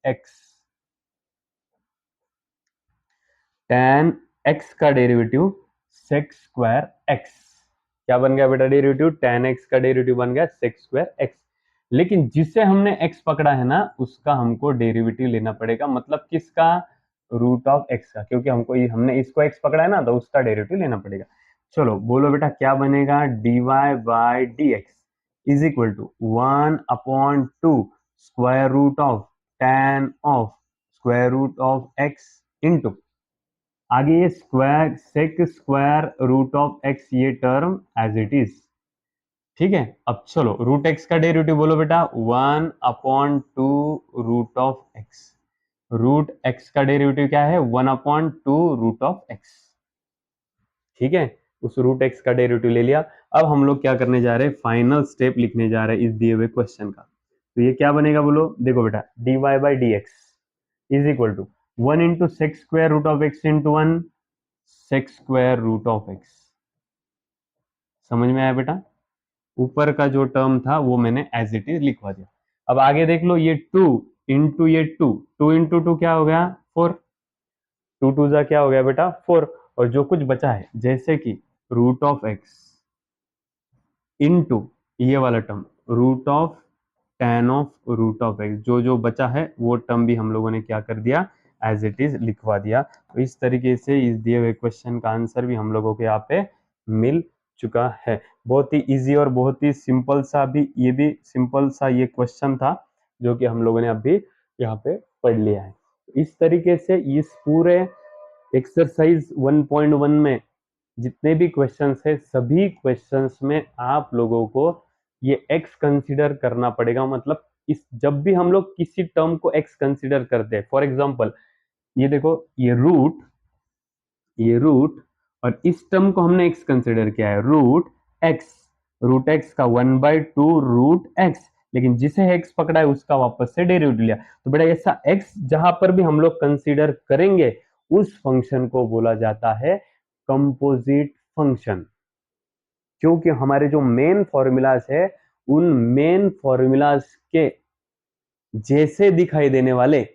x। tan x का डेरिवेटिव sec स्क्वायर x, क्या बन गया बेटा डेरिवेटिव, tan x का डेरिवेटिव बन गया sec स्क्वायर x। लेकिन जिसे हमने x पकड़ा है ना उसका हमको डेरिवेटिव लेना पड़ेगा, मतलब किसका, रूट ऑफ x का, क्योंकि हमने इसको x पकड़ा है ना तो उसका डेरिवेटिव लेना पड़ेगा। चलो बोलो बेटा क्या बनेगा, dy by D x is equal to 1/2 square root of tan of square root of x into, आगे ये square sec square root of x, ये टर्म एज इट इज, ठीक है। अब चलो रूट एक्स का डेरिवेटिव बोलो बेटा, 1/2 root of x, root x का डेरिवेटिव क्या है, 1/2 रूट ऑफ एक्स, ठीक है। उस रूट एक्स का डेरिवेटिव ले लिया। अब हम लोग क्या करने जा रहे हैं, फाइनल स्टेप लिखने जा रहे हैं इस दिए हुए क्वेश्चन का। तो ये क्या बनेगा बोलो, देखो बेटा dy by D x is equal to 1 into sec square root of x into 1 sec square root of x, समझ में आया बेटा। ऊपर का जो टर्म था वो मैंने एज इट इज लिखवा दिया। अब आगे देख लो, ये 2 इंटू ये 2, 2 इंटू 2 क्या हो गया 4, 2 2 जा क्या हो गया बेटा 4, और जो कुछ बचा है जैसे कि रूट ऑफ एक्स इंटू ये वाला term root of tan of root of x, जो जो बचा है वो टर्म भी हम लोगों ने क्या कर दिया, एज इट इज लिखवा दिया। तो इस तरीके से इस दिए हुए क्वेश्चन का आंसर भी हम लोगों को यहाँ पे मिल चुका है। बहुत ही इजी और बहुत ही सिंपल सा भी, ये भी सिंपल सा ये क्वेश्चन था जो कि हम लोगों ने अभी यहाँ पे पढ़ लिया है। इस तरीके से इस पूरे एक्सरसाइज 1.1 में जितने भी क्वेश्चंस है सभी क्वेश्चंस में आप लोगों को ये x कंसीडर करना पड़ेगा। मतलब इस जब भी हम लोग किसी टर्म को x कंसीडर करते हैं, फॉर एग्जांपल ये देखो ये रूट और इस टर्म को हमने x कंसीडर किया है, रूट एक्स का 1/2 रूट एक्स, लेकिन जिसे x पकड़ा है उसका वापस से डेरिवेटिव लिया। तो बेटा ऐसा x जहां पर भी हम लोग कंसीडर करेंगे उस फंक्शन को बोला जाता है कंपोजिट फंक्शन, क्योंकि हमारे जो मेन फॉर्मूलाज है उन मेन फॉर्मूलाज के जैसे दिखाई देने वाले,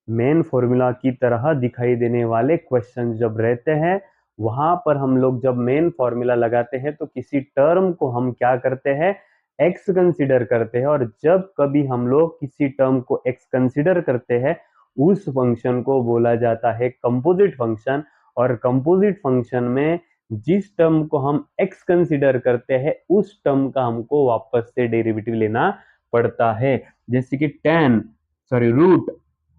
मेन फॉर्मूला की तरह दिखाई देने वाले क्वेश्चन जब रहते हैं, वहां पर हम लोग जब मेन फॉर्मूला लगाते हैं तो किसी टर्म को हम क्या करते हैं, एक्स कंसीडर करते हैं, और जब कभी हम लोग किसी टर्म को एक्स कंसीडर करते हैं उस फंक्शन को बोला जाता है कंपोजिट फंक्शन। और कंपोजिट फंक्शन में जिस टर्म को हम एक्स कंसीडर करते हैं उस टर्म का हमको वापस से डेरिवेटिव लेना पड़ता है। जैसे कि रूट,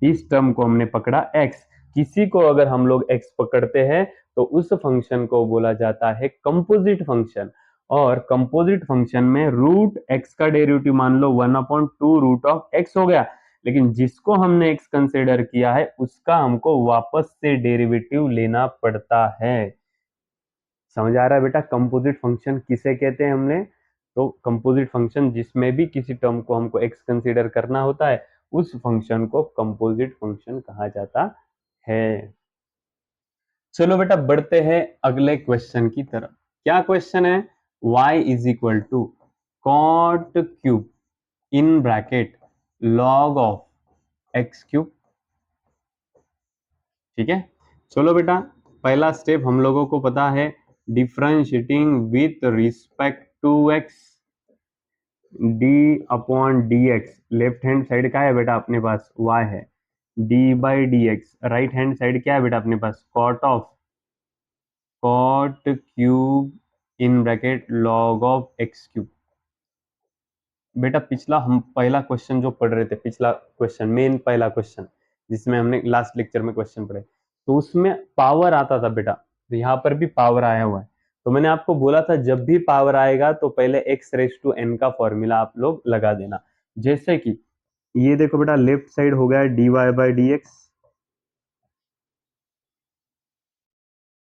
इस टर्म को हमने पकड़ा x, किसी को अगर हम लोग x पकड़ते हैं तो उस फंक्शन को बोला जाता है कंपोजिट फंक्शन। और कंपोजिट फंक्शन में रूट x का डेरिवेटिव मान लो 1/2 रूट ऑफ x हो गया, लेकिन जिसको हमने x कंसिडर किया है उसका हमको वापस से डेरिवेटिव लेना पड़ता है। समझ आ रहा है बेटा कंपोजिट फंक्शन किसे कहते हैं हमने, तो कंपोजिट फंक्शन जिसमें भी किसी टर्म को हमको x कंसीडर करना होता है उस फंक्शन को कंपोजिट फंक्शन कहा जाता है। चलो बेटा बढ़ते हैं अगले क्वेश्चन की तरफ। क्या क्वेश्चन है, y is equal to cot cube in bracket log of x cube, ठीक है। चलो बेटा पहला स्टेप हम लोगों को पता है, differentiating with respect to x, D upon D x, left hand side क्या है बेटा अपने पास y है, d by D x, right hand side क्या है बेटा अपने पास cot cube in bracket log of x cube. बेटा पिछला हम पहला क्वेश्चन जो पढ़ रहे थे, पिछला क्वेश्चन मेन पहला क्वेश्चन जिसमें हमने लास्ट लेक्चर में क्वेश्चन पढ़े, तो उसमें पावर आता था बेटा, तो यहाँ पर भी पावर आया हुआ है। तो मैंने आपको बोला था जब भी पावर आएगा तो पहले x रेज टू n का फॉर्मूला आप लोग लगा देना। जैसे कि ये देखो बेटा लेफ्ट साइड हो गया dy by D x,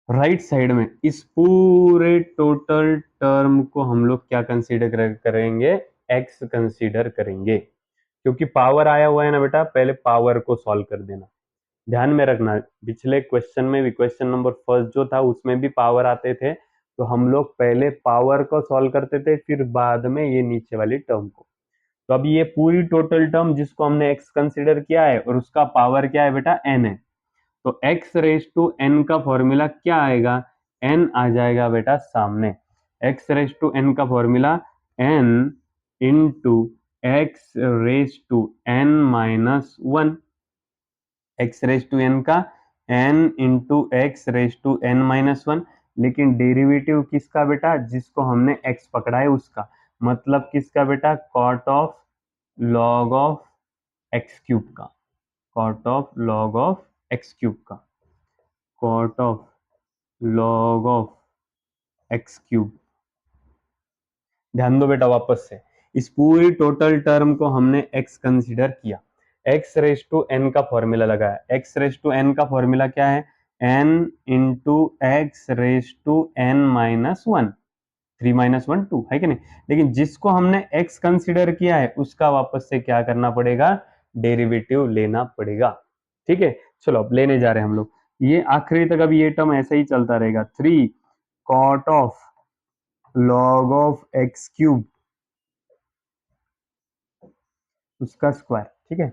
right side में इस पूरे टोटल टर्म को हम लोग क्या कंसीडर करेंगे, x कंसीडर करेंगे, क्योंकि पावर आया हुआ है ना बेटा, पहले पावर को सॉल्व कर देना। ध्यान में रखना पिछले क्वेश्चन में भी, क्वेश्चन नंबर फर्स्ट जो था उसमें भी पावर आते थे, तो हम लोग पहले पावर को सॉल्व करते थे फिर बाद में ये नीचे वाली टर्म को। तो अब ये पूरी टोटल टर्म जिसको हमने x कंसीडर किया है और उसका पावर क्या है बेटा n है, तो x रेज टू n का फॉर्मूला क्या आएगा, n आ जाएगा बेटा सामने। x रेज टू n का formula n into x raise to n minus one. X raise to n का n into x raise to n minus one, लेकिन डेरिवेटिव किसका बेटा, जिसको हमने x पकड़ा है उसका, मतलब किसका बेटा, cot of log of x cube का, cot of log of x cube का, cot of log of x cube. ध्यान दो बेटा वापस से, इस पूरी टोटल टर्म को हमने x कंसीडर किया, x रेज टू n का फॉर्मूला लगाया। x रेज टू n का फॉर्मूला क्या है, n into x raise to n minus one, 3 minus one 2 है कि नहीं। लेकिन जिसको हमने x कंसीडर किया है उसका वापस से क्या करना पड़ेगा, डेरिवेटिव लेना पड़ेगा। ठीक है, चलो अब लेने जा रहे हैं हम लोग। ये आखिरी तक अब ये टर्म ऐसे ही चलता रहेगा, 3 cot of log of x cube उसका स्क्वायर। ठीक है,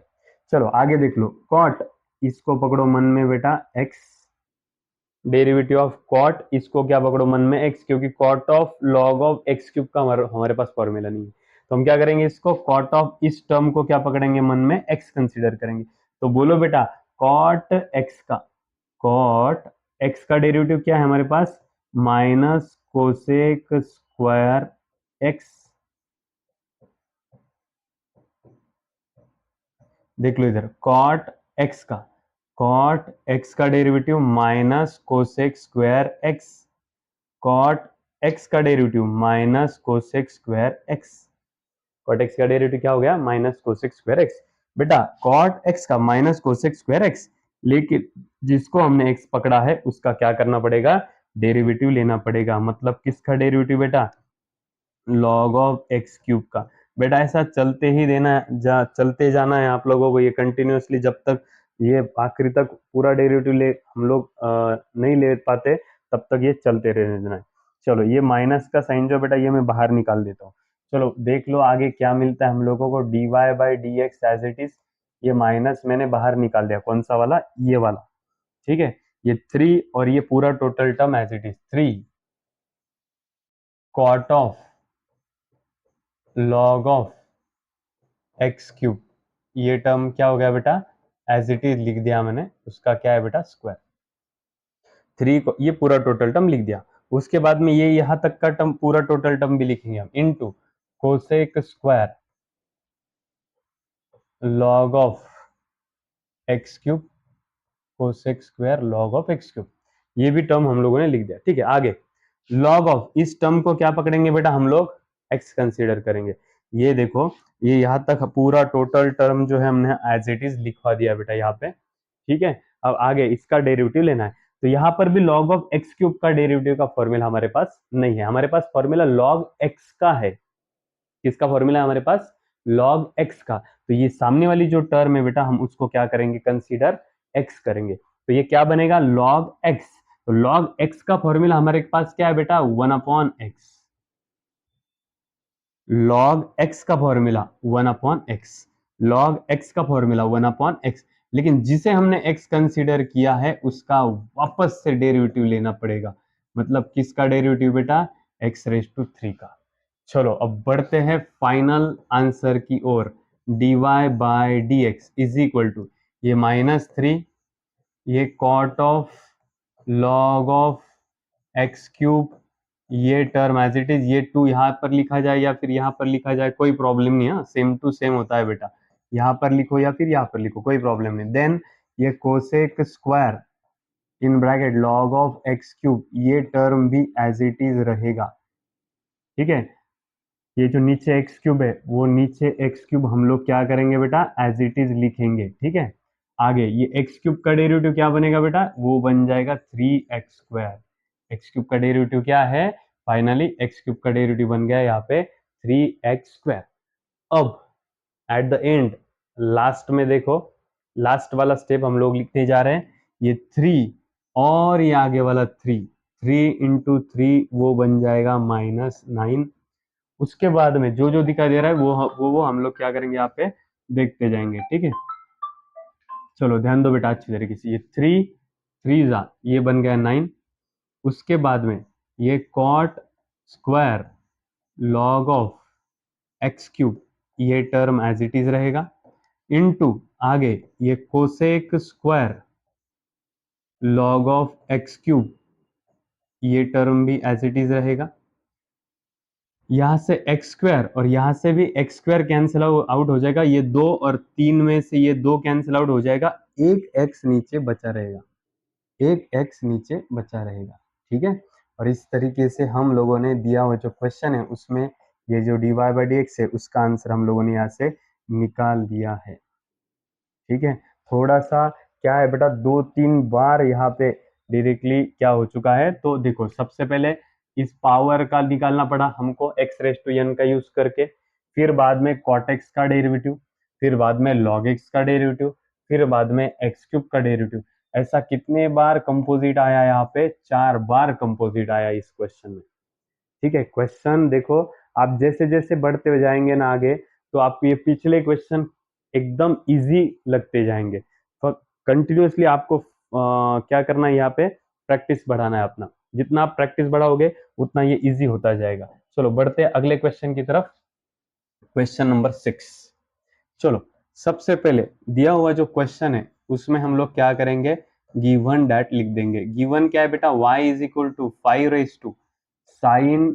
चलो आगे देख लो, कॉट इसको पकड़ो मन में बेटा x, डेरिवेटिव ऑफ कॉट इसको क्या पकड़ो मन में x, क्योंकि cot of log of x cube का हमारे पास फॉर्मूला नहीं है, तो हम क्या करेंगे, इसको कॉट ऑफ इस टर्म को क्या पकड़ेंगे मन में, x कंसीडर करेंगे। तो बोलो बेटा कॉट x का, कॉट x का डेरिवेटिव क्या है हमारे पास, माइनस कोसेक स्क्वायर x। देख लो इधर, कॉट x का, कॉट x का derivative minus cosec square x, cot x का derivative minus cosec square x, cot x का डेरिवेटिव क्या हो गया, माइनस कोसेक स्क्वायर x। बेटा कॉट x का माइनस कोसेक स्क्वायर x, लेकिन जिसको हमने x पकड़ा है उसका क्या करना पड़ेगा, डेरिवेटिव लेना पड़ेगा। मतलब किसका डेरिवेटिव बेटा, लॉग ऑफ एक्स क्यूब का। बेटा ऐसा चलते ही चलते जाना है आप लोगों को, ये कंटिन्यूअसली जब तक ये आखिरी तक पूरा डेरिवेटिव ले हम लोग नहीं ले पाते तब तक ये चलते रहने देना है। चलो ये माइनस का साइन जो बेटा ये मैं बाहर निकाल देता हूँ। चलो देख लो आगे क्या मिलता है हम लोगों को, d y by D x as it is, ये माइनस मैंने बाहर निकाल दिया, कौन सा वाला, ये वाला। ठीक है, ये 3 और ये पूरा total term as it is, 3 cot of log of x cube, ये टर्म क्या हो गया बेटा, एज इट इज लिख दिया मैंने, उसका क्या है बेटा, स्क्वायर। 3 को ये पूरा टोटल टर्म लिख दिया, उसके बाद में ये यहां तक का टर्म पूरा टोटल टर्म भी लिखेंगे हम, into cosec square log of x cube, cosec square log of x cube, ये भी टर्म हम लोगों ने लिख दिया। ठीक है, आगे लॉग ऑफ इस टर्म को क्या पकड़ेंगे बेटा हम लोग, एक्स कंसीडर करेंगे। ये देखो, ये यहां तक पूरा टोटल टर्म जो है हमने एज इट इज लिखवा दिया बेटा यहाँ पे। ठीक है, अब आगे इसका डेरिवेटिव लेना है, तो यहाँ पर भी लॉग ऑफ एक्स क्यूब का डेरिवेटिव का फॉर्मूला हमारे पास नहीं है, हमारे पास फॉर्मूला लॉग एक्स का है। किसका फॉर्मूला है हमारे पास, लॉग एक्स का। तो ये सामने वाली जो टर्म है बेटा हम उसको क्या करेंगे, कंसीडर एक्स करेंगे, तो ये क्या बनेगा, लॉग एक्स। तो लॉग एक्स का फॉर्मूला हमारे पास क्या है बेटा, 1/x, लॉग एक्स का फॉर्मूला 1/x, लॉग एक्स का फॉर्मूला 1/x, लेकिन जिसे हमने x कंसीडर किया है उसका वापस से डेरिवेटिव लेना पड़ेगा। मतलब किसका डेरिवेटिव बेटा, x रेज टू 3 का। चलो अब बढ़ते हैं फाइनल आंसर की ओर, dy by D x is equal to, ये -3, ये cot of log of x cube, ये टर्म एज इट इज, ये 2 यहाँ पर लिखा जाए या फिर यहाँ पर लिखा जाए कोई प्रॉब्लम नहीं है, सेम टू सेम होता है बेटा, यहाँ पर लिखो या फिर यहाँ पर लिखो कोई प्रॉब्लम नहीं। देन ये cosec square in bracket log of x cube, ये टर्म भी एज इट इज रहेगा। ठीक है, ये जो नीचे एक्स क्यूब है वो नीचे एक्स क्यूब हम लोग क्या करेंगे बेटा, एज इट इज लिखेंगे। ठीक है, आगे ये एक्स क्यूब का डेरिवेटिव क्या बनेगा बेटा, वो बन जाएगा 3x²। एक्स क्यूब का डेरिवेटिव क्या है, फाइनली एक्स क्यूब का डेरिवेटिव बन गया यहाँ पे 3x²। अब एट द एंड लास्ट में देखो, लास्ट वाला स्टेप हम लोग लिखने जा रहे हैं, ये 3 और ये आगे वाला 3, 3 × 3 वो बन जाएगा -9। उसके बाद में जो जो दिखाई दे रहा है वो हम लोग क्या करेंगे यहाँ पे देखते जाएंगे। ठीक है, चलो ध्यान दो बेटा अच्छी तरीके से, ये 3 3 जा ये बन गया 9। उसके बाद में ये cot square log of x cube, ये टर्म एज इट इज रहेगा, इनटू आगे ये cosec square log of x cube, ये टर्म भी एज इट इज रहेगा। यहां से एक्स स्क्वायर और यहां से भी एक्स स्क्वायर कैंसिल आउट हो जाएगा, ये 2 और 3 में से ये 2 कैंसिल आउट हो जाएगा, एक एक्स नीचे बचा रहेगा, एक एक्स नीचे बचा रहेगा। ठीक है, और इस तरीके से हम लोगों ने दिया हुआ जो क्वेश्चन है उसमें ये जो dy बाई डी एक्स है उसका आंसर हम लोगों ने यहाँ से निकाल दिया है। ठीक है, थोड़ा सा क्या है बेटा, 2-3 बार यहाँ पे डायरेक्टली क्या हो चुका है, तो देखो सबसे पहले इस पावर का निकालना पड़ा हमको एक्स रेस टू एन का यूज करके, फिर बाद में कॉट एक्स का डेरिवेटिव, फिर बाद में लॉग एक्स का डेरिवेटिव, फिर बाद में एक्स क्यूब का डेरिवेटिव। ऐसा कितने बार कंपोजिट आया यहाँ पे, 4 बार कंपोजिट आया इस क्वेश्चन में। ठीक है, क्वेश्चन देखो आप जैसे जैसे बढ़ते हुए जाएंगे ना आगे, तो आपको ये पिछले क्वेश्चन एकदम इजी लगते जाएंगे। तो कंटिन्यूअसली आपको क्या करना है, यहाँ पे प्रैक्टिस बढ़ाना है अपना, जितना आप प्रैक्टिस बढ़ाओगे उतना ये इजी होता जाएगा। चलो बढ़ते हैं अगले क्वेश्चन की तरफ, क्वेश्चन नंबर 6। चलो सबसे पहले दिया हुआ जो क्वेश्चन है उसमें हम लोग क्या करेंगे, गिवन डैट लिख देंगे। गिवन क्या है बेटा, y is equal to 5 raise to sine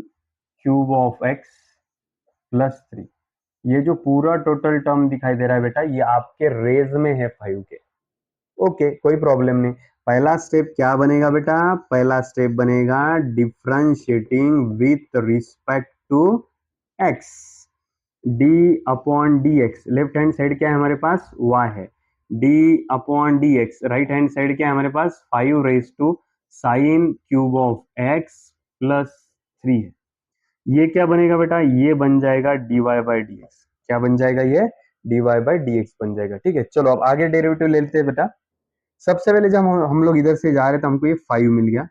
cube of x plus 3। ये जो पूरा टोटल टर्म दिखाई दे रहा है बेटा, ये आपके रेज में है 5 के। ओके, कोई प्रॉब्लम नहीं। पहला स्टेप क्या बनेगा बेटा, पहला स्टेप बनेगा differentiating with respect to x, D upon D x. Left hand side क्या है हमारे पास, y है, d upon D x. Right hand side क्या है हमारे पास, 5 raise to sine cube of x plus 3 है। ये क्या बनेगा बेटा, ये बन जाएगा dy बाई डी एक्स। क्या बन जाएगा, ये dy बाई डी एक्स बन जाएगा। ठीक है, चलो अब आगे डेरिवेटिव लेते हैं बेटा। सबसे पहले जब हम लोग इधर से जा रहे थे हमको ये 5 मिल गया,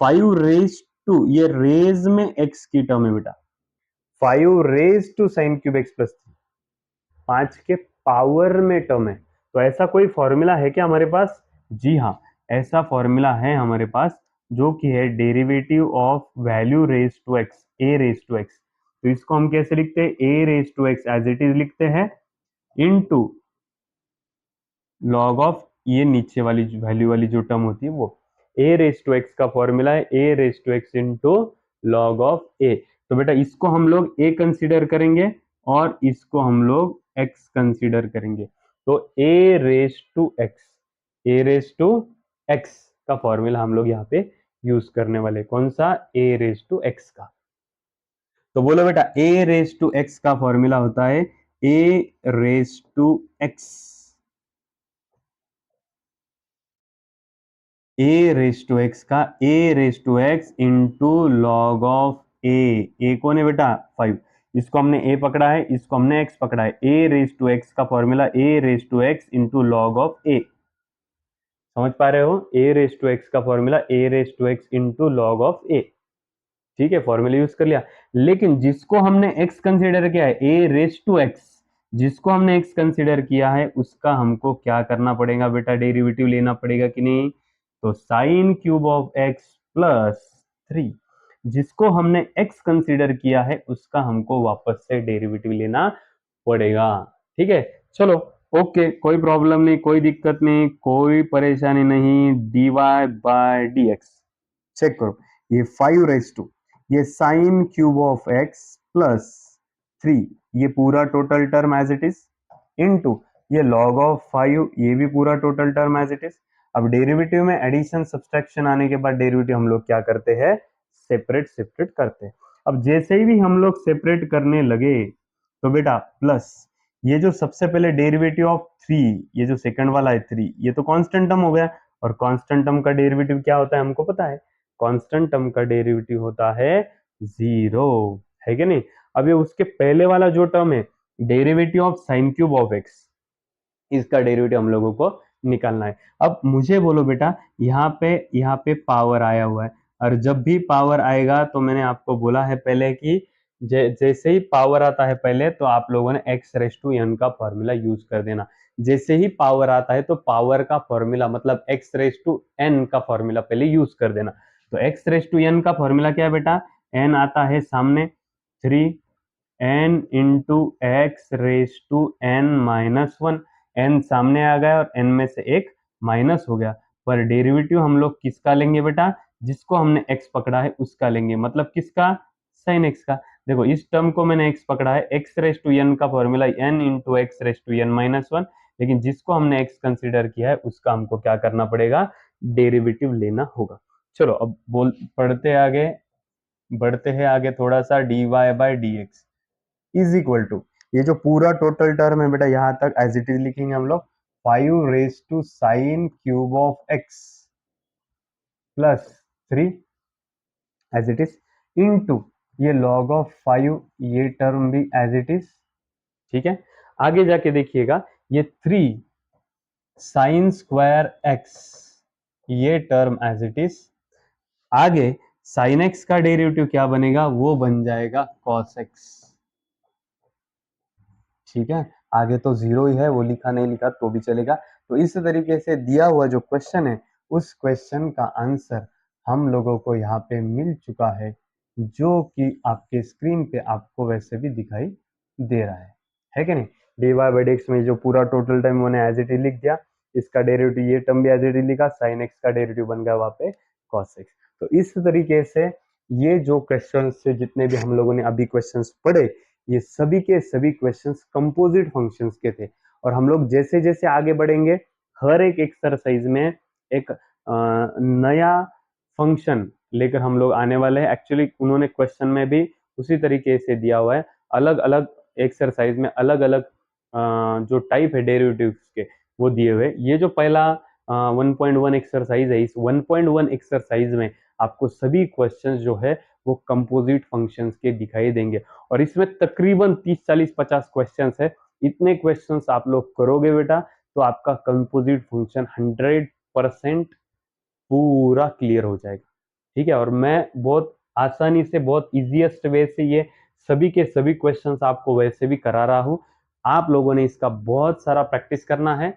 5 रेज टू, ये रेज में x की टर्म है बेटा, 5 raise to sine cube x plus 3, 5 के पावर में टर्म है। तो ऐसा कोई फॉर्मूला है क्या हमारे पास, जी हाँ, ऐसा फॉर्मूला है हमारे पास जो कि है derivative of value raise to x, a raise to x. तो इसको हम कैसे लिखते हैं, a raise to x as it is लिखते हैं, इनटू लॉग ऑफ ये नीचे वाली वैल्यू वाली जो टर्म होती है वो, ए रेज टू एक्स का फॉर्मूला है a raise to x into log of a. तो बेटा इसको हम लोग ए कंसीडर करेंगे और इसको हम लोग एक्स कंसीडर करेंगे। तो a raise to x, a raise to x का फॉर्मूला हम लोग यहाँ पे यूज करने वाले, कौन सा, ए रेज टू एक्स का। तो बोलो बेटा ए रेज टू एक्स का फॉर्मूला होता है a raise to x, a raise to x का a raise to x into log of a कौन है बेटा, 5। इसको हमने ए पकड़ा है, इसको हमने एक्स पकड़ा है, ए रेज टू एक्स का formula a raise to x into log of a. समझ पा रहे हो, ए रेज टू एक्स का formula a raise to x into log of a. ठीक है, फॉर्मूला यूज कर लिया। लेकिन जिसको हमने एक्स कंसीडर किया है, ए रेज टू एक्स, जिसको हमने एक्स कंसीडर किया है उसका हमको क्या करना पड़ेगा बेटा, डेरिवेटिव लेना पड़ेगा कि नहीं। तो sign cube of x plus 3, जिसको हमने एक्स कंसीडर किया है उसका हमको वापस से डेरिवेटिव लेना पड़ेगा। ठीक है, चलो ओके, कोई प्रॉब्लम नहीं, कोई दिक्कत नहीं, कोई परेशानी नहीं। dy by D x check करो, ये 5 रेज टू ये sine cube of x plus 3, ये पूरा total term as it is, into ये लॉग ऑफ 5, ये भी पूरा total term as it is. अब डेरिवेटिव में एडिशन सब्सट्रैक्शन आने के बाद डेरिवेटिव हम लोग क्या करते हैं, सेपरेट सेपरेट करते हैं। अब जैसे ही भी हम लोग सेपरेट करने लगे तो बेटा प्लस ये जो सबसे पहले डेरिवेटिव ऑफ 3, ये जो सेकंड वाला है 3, ये तो कांस्टेंट टर्म हो गया, और कांस्टेंट टर्म का डेरिवेटिव क्या होता है हमको पता है, कांस्टेंट टर्म का डेरिवेटिव होता है 0, है कि नहीं। अब ये उसके पहले वाला जो टर्म है derivative of sine cube of x, इसका डेरिवेटिव हम लोगों को निकालना है। अब मुझे बोलो बेटा, यहाँ पे पावर आया हुआ है, और जब भी पावर आएगा तो मैंने आपको बोला है पहले कि जैसे ही पावर आता है पहले तो आप लोगों ने एक्स रेस टू एन का फॉर्मूला यूज कर देना। जैसे ही पावर आता है तो पावर का फॉर्मूला मतलब एक्स रेस टू एन का फॉर्मूला पहले यूज कर देना। तो एक्स रेस टू एन का फॉर्मूला क्या है बेटा, एन आता है सामने 3 n into x raise to n minus one. N सामने आ गया और एन में से एक माइनस हो गया। पर डेरिवेटिव हम लोग किसका लेंगे बेटा, जिसको हमने एक्स पकड़ा है उसका लेंगे, मतलब किसका, साइन एक्स का। देखो इस टर्म को मैंने एक्स पकड़ा है, एक्स रेस टू एन का formula n into x raise to n minus one, लेकिन जिसको हमने एक्स कंसीडर किया है उसका हमको क्या करना पड़ेगा, डेरिवेटिव लेना होगा। चलो अब बोल पढ़ते आगे, बढ़ते हैं आगे थोड़ा सा। dy by D x is equal to, ये जो पूरा टोटल टर्म है बेटा यहां तक एज इट इज लिखेंगे हम लोग, 5 raise to sine cube of x plus 3 as it is into ये log ऑफ 5, ये टर्म भी एज इट इज। ठीक है, आगे जाके देखिएगा ये 3 साइन स्क्वायर एक्स, ये टर्म एज इट इज। आगे साइन एक्स का डेरिवेटिव क्या बनेगा, वो बन जाएगा कॉस एक्स। ठीक है, आगे तो जीरो ही है, वो लिखा नहीं लिखा तो भी चलेगा। तो इस तरीके से दिया हुआ जो क्वेश्चन है उस क्वेश्चन का आंसर हम लोगों को यहाँ पे मिल चुका है, जो कि आपके स्क्रीन पे आपको वैसे भी दिखाई दे रहा है कि नहीं। D y by D x में जो पूरा टोटल टाइम मैंने एज इट इज लिख दिया, इसका डेरिवेटिव ये टर्म भी एज इट इज लिखा, साइन एक्स का डेरिवेटिव बन गया वहां पे कॉस एक्स। तो इस तरीके से ये जो क्वेश्चन से जितने भी हम लोगों ने अभी क्वेश्चन पढ़े, ये सभी के सभी क्वेश्चंस कंपोजिट फंक्शंस के थे। और हम लोग जैसे जैसे आगे बढ़ेंगे हर एक एक्सरसाइज में एक नया फंक्शन लेकर हम लोग आने वाले हैं। एक्चुअली उन्होंने क्वेश्चन में भी उसी तरीके से दिया हुआ है, अलग अलग एक्सरसाइज में अलग अलग जो टाइप है डेरिवेटिव्स के वो दिए हुए। ये जो पहला 1.1 एक्सरसाइज है, इस 1.1 एक्सरसाइज में आपको सभी क्वेश्चंस जो है वो कंपोजिट फंक्शंस के दिखाई देंगे। और इसमें तकरीबन 30, 40, 50 क्वेश्चंस है। इतने क्वेश्चंस आप लोग करोगे बेटा तो आपका कंपोजिट फंक्शन 100% पूरा क्लियर हो जाएगा। ठीक है, और मैं बहुत आसानी से, बहुत इजीएस्ट वे से ये सभी के सभी क्वेश्चंस आपको वैसे भी करा रहा हूं। आप लोगों ने इसका बहुत सारा प्रैक्टिस करना है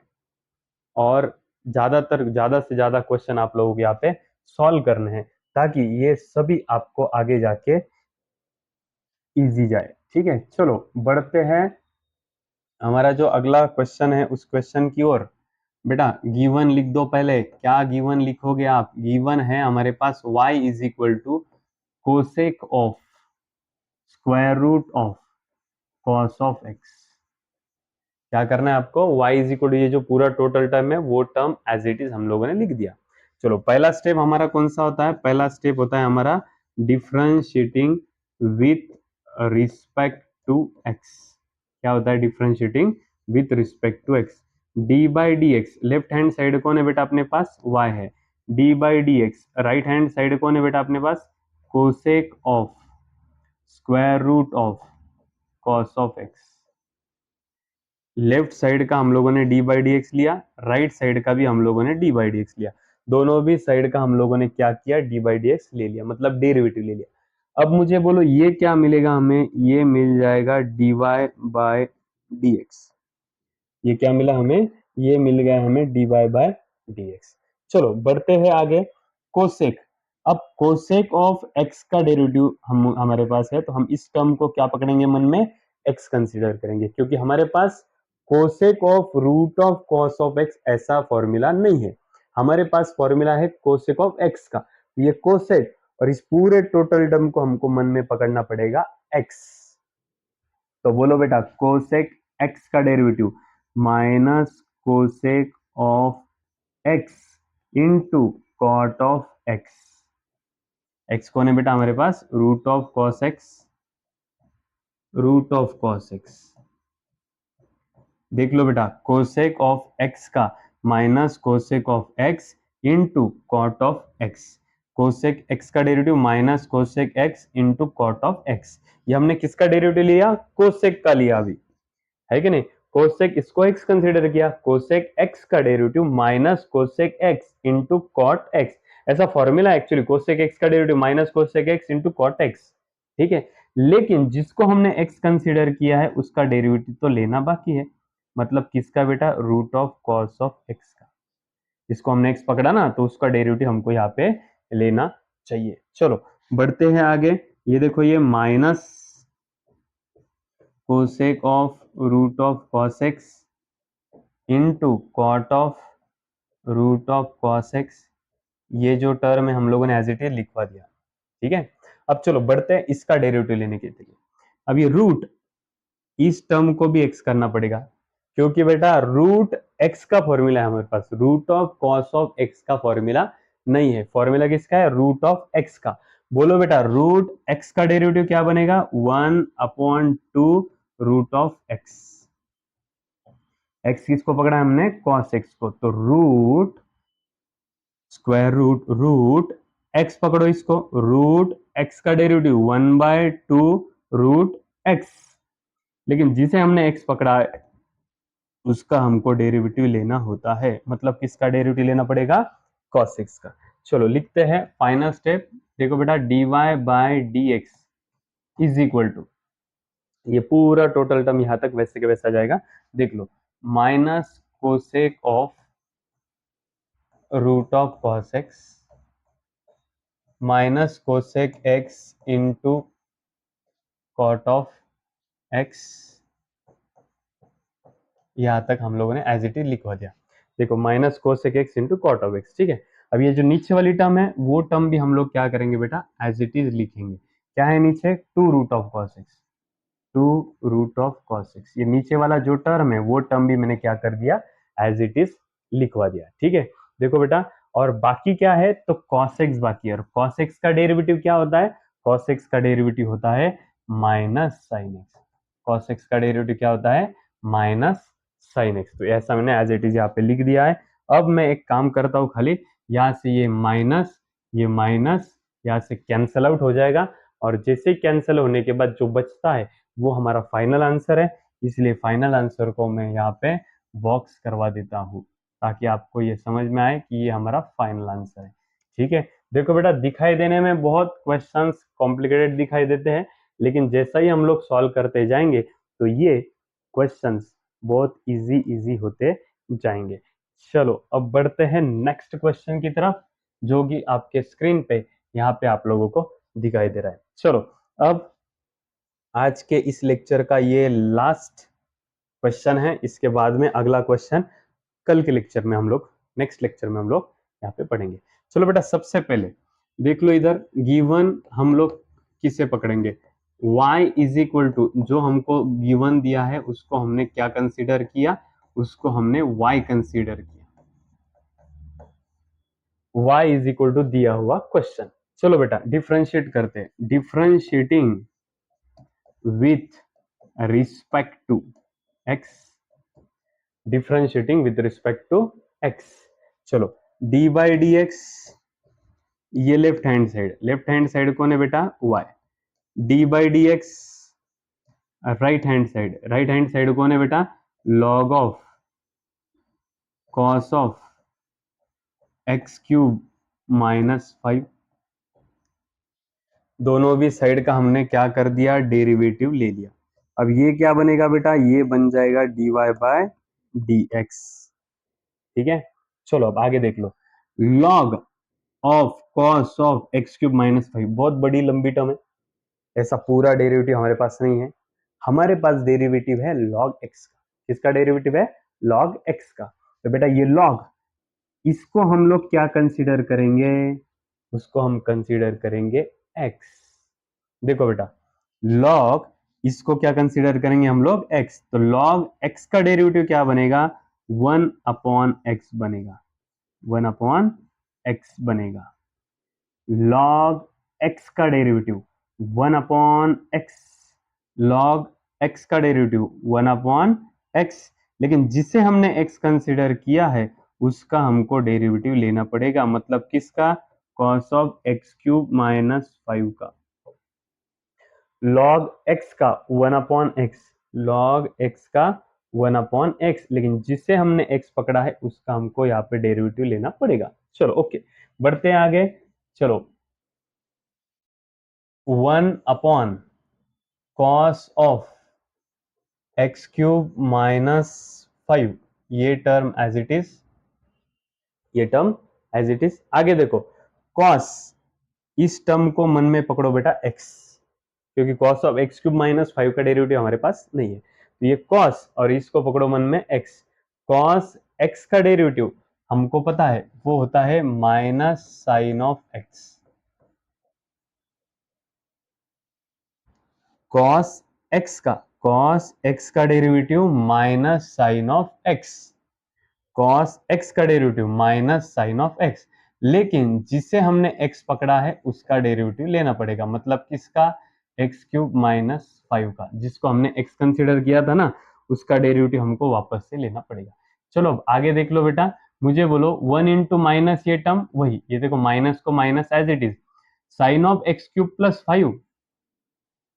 और ज्यादा से ज्यादा क्वेश्चन आप लोगों को यहाँ पे सॉल्व करने हैं, ताकि ये सभी आपको आगे जाके इजी जाए। ठीक है, चलो बढ़ते हैं हमारा जो अगला क्वेश्चन है उस क्वेश्चन की ओर। बेटा गिवन लिख दो, पहले क्या गिवन लिखोगे आप, गिवन है हमारे पास y is equal to cosec of square root of cos of x. क्या करना है आपको, y इज इक्वल टू ये जो पूरा टोटल टर्म है वो टर्म एज इट इज हम लोगों ने लिख दिया। चलो पहला स्टेप हमारा कौन सा होता है, पहला स्टेप होता है हमारा differentiating with respect to x. क्या होता है differentiating with respect to x, d by D x. Left hand side कौन है बेटा अपने पास, y है, D by D x. Right hand side कौन है बेटा अपने पास, cosec of square root of cos of x. Left side का हम लोगों ने डी बाई डी एक्स लिया, राइट साइड का भी हम लोगों ने डी बाई डी एक्स लिया। दोनों भी साइड का हम लोगों ने क्या किया, डी बाई डी एक्स ले लिया, मतलब डेरिवेटिव ले लिया। अब मुझे बोलो ये क्या मिलेगा हमें, ये मिल जाएगा d Y by D x. ये क्या मिला हमें, ये मिल गया हमें d Y by D x. चलो बढ़ते हैं आगे, कोसेक। अब कोसेक ऑफ एक्स का डेरिवेटिव हमारे पास है, तो हम इस टर्म को क्या पकड़ेंगे मन में, एक्स कंसीडर करेंगे, क्योंकि हमारे पास cosec of root of cos of x ऐसा फॉर्मूला नहीं है। हमारे पास फॉर्मूला है कोसेक ऑफ एक्स का, ये कोसेक और इस पूरे टोटल टर्म को हमको मन में पकड़ना पड़ेगा एक्स। तो बोलो बेटा कोसेक एक्स का derivative minus cosec of x into cot of x. X कौन है बेटा हमारे पास, root of cos x, root of cos x. देख लो बेटा कोसेक ऑफ एक्स का minus cosec of x into cot of x. Cosec x का derivative minus cosec x into cot of x. ये हमने किसका डेरिवेटिव लिया, कोसेक का लिया अभी, है कि नहीं। कोसेक इसको एक्स कंसीडर किया, कोसेक एक्स का derivative minus cosec x into cot x. ऐसा फॉर्मूला एक्चुअली, कोसेक एक्स का derivative minus cosec x into cot x. ठीक है, लेकिन जिसको हमने एक्स कंसीडर किया है उसका डेरिवेटिव तो लेना बाकी है। मतलब किसका बेटा, root of cos of x का। इसको हमने एक्स पकड़ा ना, तो उसका डेरिवेटिव हमको यहाँ पे लेना चाहिए। चलो बढ़ते हैं आगे। ये देखो, ये minus cosec of root of cos x into cot of root of cos x, ये जो टर्म है हम लोगों ने एज इट इज लिखवा दिया। ठीक है, अब चलो बढ़ते हैं इसका डेरिवेटिव लेने के लिए। अब ये रूट, इस टर्म को भी एक्स करना पड़ेगा, क्योंकि बेटा रूट एक्स का फॉर्मूला है हमारे पास, root of cos of x का फॉर्मूला नहीं है। फॉर्मूला किसका है, रूट ऑफ एक्स का। बोलो बेटा, रूट एक्स का डेरिवेटिव क्या बनेगा, 1/2 रूट ऑफ एक्स। एक्स किसको पकड़ा हमने, कॉस एक्स को, तो रूट स्क्वायर रूट एक्स पकड़ो इसको, रूट एक्स का डेरिवेटिव 1/2 रूट एक्स। लेकिन जिसे हमने एक्स पकड़ा है उसका हमको डेरिवेटिव लेना होता है, मतलब किसका डेरिवेटिव लेना पड़ेगा, cos x का। चलो लिखते हैं फाइनल स्टेप। देखो बेटा, dy by D x is equal to, ये पूरा टोटल टर्म यहां तक वैसे के वैसा जाएगा, देख लो, minus cosec of root of cos x minus cosec x into cot of x, यहां तक हम लोगों ने एज इट इज लिखवा दिया। देखो, minus cosec x into cot of x. ठीक है, अब ये जो नीचे वाली टर्म है वो टर्म भी हम लोग क्या करेंगे बेटा, एज इट इज लिखेंगे। क्या है नीचे, 2 root of cos x, 2 root of cos x. ये नीचे वाला जो टर्म है वो टर्म भी मैंने क्या कर दिया, एज इट इज लिखवा दिया। ठीक है, देखो बेटा, और बाकी क्या है, तो कॉस एक्स बाकी है, और कॉस एक्स का डेरिवेटिव क्या होता है, कॉस एक्स का डेरिवेटिव होता है minus sine x. Cos X का डेरिवेटिव क्या होता है, माइनस साइन एक्स। तो ऐसा मैंने एज इट इज यहाँ पे लिख दिया है। अब मैं एक काम करता हूँ, खाली यहाँ से ये माइनस यहाँ से कैंसल आउट हो जाएगा, और जैसे कैंसिल होने के बाद जो बचता है वो हमारा फाइनल आंसर है। इसलिए फाइनल आंसर को मैं यहाँ पे बॉक्स करवा देता हूँ, ताकि आपको ये समझ में आए कि ये हमारा फाइनल आंसर है। ठीक है, देखो बेटा, दिखाई देने में बहुत क्वेश्चंस कॉम्प्लिकेटेड दिखाई देते हैं, लेकिन जैसा ही हम लोग सॉल्व करते जाएंगे तो ये क्वेश्चंस बहुत इजी इजी होते जाएंगे। चलो अब बढ़ते हैं नेक्स्ट क्वेश्चन की तरफ, जो कि आपके स्क्रीन पे यहाँ पे आप लोगों को दिखाई दे रहा है। चलो अब आज के इस लेक्चर का ये लास्ट क्वेश्चन है, इसके बाद में अगला क्वेश्चन कल के लेक्चर में हम लोग, नेक्स्ट लेक्चर में हम लोग यहाँ पे पढ़ेंगे। चलो बेटा, सबसे पहले देख लो इधर, गिवन हम लोग किसे पकड़ेंगे, y इज इक्वल टू, जो हमको गिवन दिया है उसको हमने क्या कंसीडर किया, उसको हमने y कंसीडर किया, y इज इक्वल टू दिया हुआ क्वेश्चन। चलो बेटा डिफरेंशिएट करते हैं, differentiating with respect to x, differentiating with respect to x। चलो डी बाई डी एक्स, ये लेफ्ट हैंड साइड कौन है बेटा, y। D by D x right hand side कौन है बेटा, log of cos of x cube minus 5। दोनों भी साइड का हमने क्या कर दिया, डेरिवेटिव ले लिया। अब ये क्या बनेगा बेटा, ये बन जाएगा d Y by D x. ठीक है, चलो अब आगे देख लो, log of cos of x cube minus 5, बहुत बड़ी लंबी टर्म है, ऐसा पूरा डेरिवेटिव हमारे पास नहीं है। हमारे पास डेरिवेटिव है लॉग एक्स का। किसका डेरिवेटिव है, लॉग एक्स का। तो बेटा ये लॉग, इसको हम लोग क्या कंसीडर करेंगे, उसको हम कंसीडर करेंगे एक्स। देखो बेटा, लॉग, इसको क्या कंसीडर करेंगे हम लोग, एक्स। तो लॉग एक्स का डेरिवेटिव क्या बनेगा, 1/x बनेगा, 1/x बनेगा। लॉग एक्स का डेरिवेटिव 1/x, लॉग एक्स का डेरिवेटिव 1/x। लेकिन जिसे हमने x कंसिडर किया है उसका हमको डेरिवेटिव लेना पड़ेगा, मतलब किसका, cos of x cube minus 5 का। लॉग एक्स का 1/x, लॉग एक्स का 1/x, लेकिन जिसे हमने x पकड़ा है उसका हमको यहाँ पे डेरिवेटिव लेना पड़ेगा। चलो ओके, बढ़ते हैं आगे। चलो 1/cos of x cube minus 5, ये टर्म एज इट इज, ये टर्म एज इट इज। आगे देखो cos, इस टर्म को मन में पकड़ो बेटा x, क्योंकि cos of x cube minus 5 का डेरिवेटिव हमारे पास नहीं है, तो ये cos और इसको पकड़ो मन में x। cos x का डेरिवेटिव हमको पता है वो होता है minus sine of x। cos x का derivative minus sine of x, cos x का derivative minus sine of x। लेकिन जिसे हमने x पकड़ा है उसका डेरिवेटिव लेना पड़ेगा, मतलब किसका, x क्यूब माइनस 5 का, जिसको हमने x कंसीडर किया था ना, उसका डेरिवेटिव हमको वापस से लेना पड़ेगा। चलो अब आगे देख लो बेटा, मुझे बोलो 1 इंटू माइनस ये टर्म, वही ये देखो माइनस को minus as it is, sine of x cube plus 5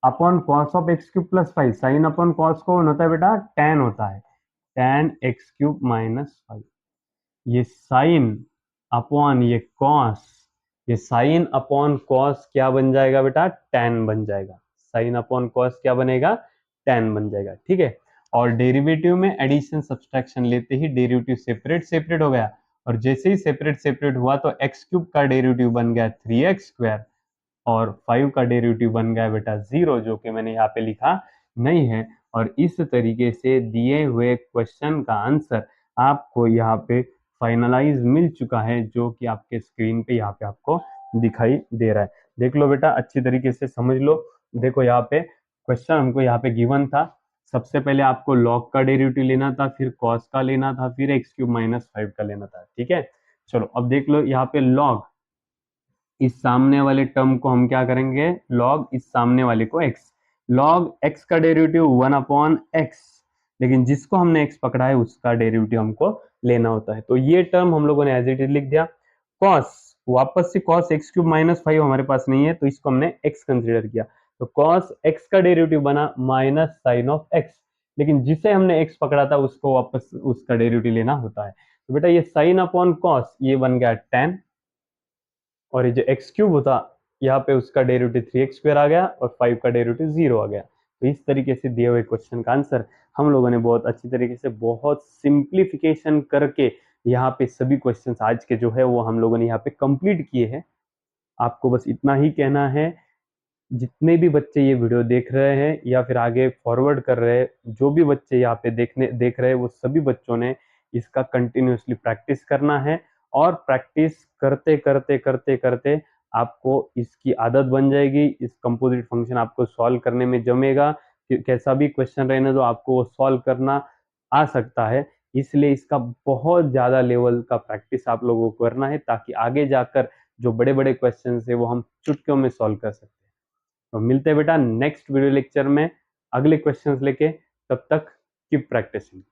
upon cos of x cube plus 5। Sine upon cos कौन होता है बेटा, tan होता है, tan x क्यूब माइनस 5। ये साइन अपॉन ये कॉस, ये साइन अपॉन कॉस क्या बन जाएगा बेटा, tan बन जाएगा। साइन अपॉन कॉस क्या बनेगा, tan बन जाएगा, ठीक है। और डेरिवेटिव में एडिशन सब्सट्रैक्शन लेते ही डेरिवेटिव सेपरेट सेपरेट हो गया, और जैसे ही सेपरेट सेपरेट हुआ तो x क्यूब का डेरिवेटिव बन गया 3x स्क्वायर, और 5 का डेरिवेटिव बन गया बेटा 0, जो कि मैंने यहाँ पे लिखा नहीं है। और इस तरीके से दिए हुए क्वेश्चन का आंसर आपको यहाँ पे फाइनलाइज मिल चुका है, जो कि आपके स्क्रीन पे यहाँ पे आपको दिखाई दे रहा है। देख लो बेटा, अच्छी तरीके से समझ लो। देखो यहाँ पे क्वेश्चन हमको यहाँ पे गिवन था, सबसे पहले आपको log का डेरिवेटिव लेना था, फिर cos का लेना था, फिर x क्यूब माइनस 5 का लेना था, ठीक है। चलो अब देख लो यहाँ पे log, इस सामने वाले टर्म को हम क्या करेंगे, log इस सामने वाले को x, log x का डेरिवेटिव 1 अपॉन x, लेकिन जिसको हमने x पकड़ा है उसका डेरिवेटिव हमको लेना होता है, तो ये टर्म हम लोगों ने एज इट इज लिख दिया। cos, वापस से cos x क्यूब माइनस 5 हमारे पास नहीं है, तो इसको हमने x कंसिडर किया, तो cos x का डेरिवेटिव बना माइनस साइन ऑफ x, लेकिन जिसे हमने x पकड़ा था उसको वापस उसका डेरिवेटिव लेना होता है। तो बेटा ये साइन अपॉन cos ये बन गया tan, और ये जो एक्स क्यूब होता यहाँ पे उसका डेरिवेटिव 3x स्क्वायर आ गया, और 5 का डेरिवेटिव 0 आ गया। तो इस तरीके से दिए हुए क्वेश्चन का आंसर हम लोगों ने बहुत अच्छी तरीके से, बहुत सिंप्लीफिकेशन करके यहाँ पे सभी क्वेश्चंस आज के जो है वो हम लोगों ने यहाँ पे कंप्लीट किए हैं। आपको बस इतना ही कहना है, जितने भी बच्चे ये वीडियो देख रहे हैं या फिर आगे फॉरवर्ड कर रहे हैं, जो भी बच्चे यहाँ पे देख रहे हैं, वो सभी बच्चों ने इसका कंटिन्यूसली प्रैक्टिस करना है, और प्रैक्टिस करते करते करते करते आपको इसकी आदत बन जाएगी। इस कंपोजिट फंक्शन आपको सॉल्व करने में जमेगा, कैसा भी क्वेश्चन रहने दो आपको वो सॉल्व करना आ सकता है। इसलिए इसका बहुत ज़्यादा लेवल का प्रैक्टिस आप लोगों को करना है, ताकि आगे जाकर जो बड़े बड़े क्वेश्चन है वो हम चुटकियों में सॉल्व कर सकते हैं। तो मिलते हैं बेटा नेक्स्ट वीडियो लेक्चर में अगले क्वेश्चंस लेके, तब तक कीप प्रैक्टिसिंग।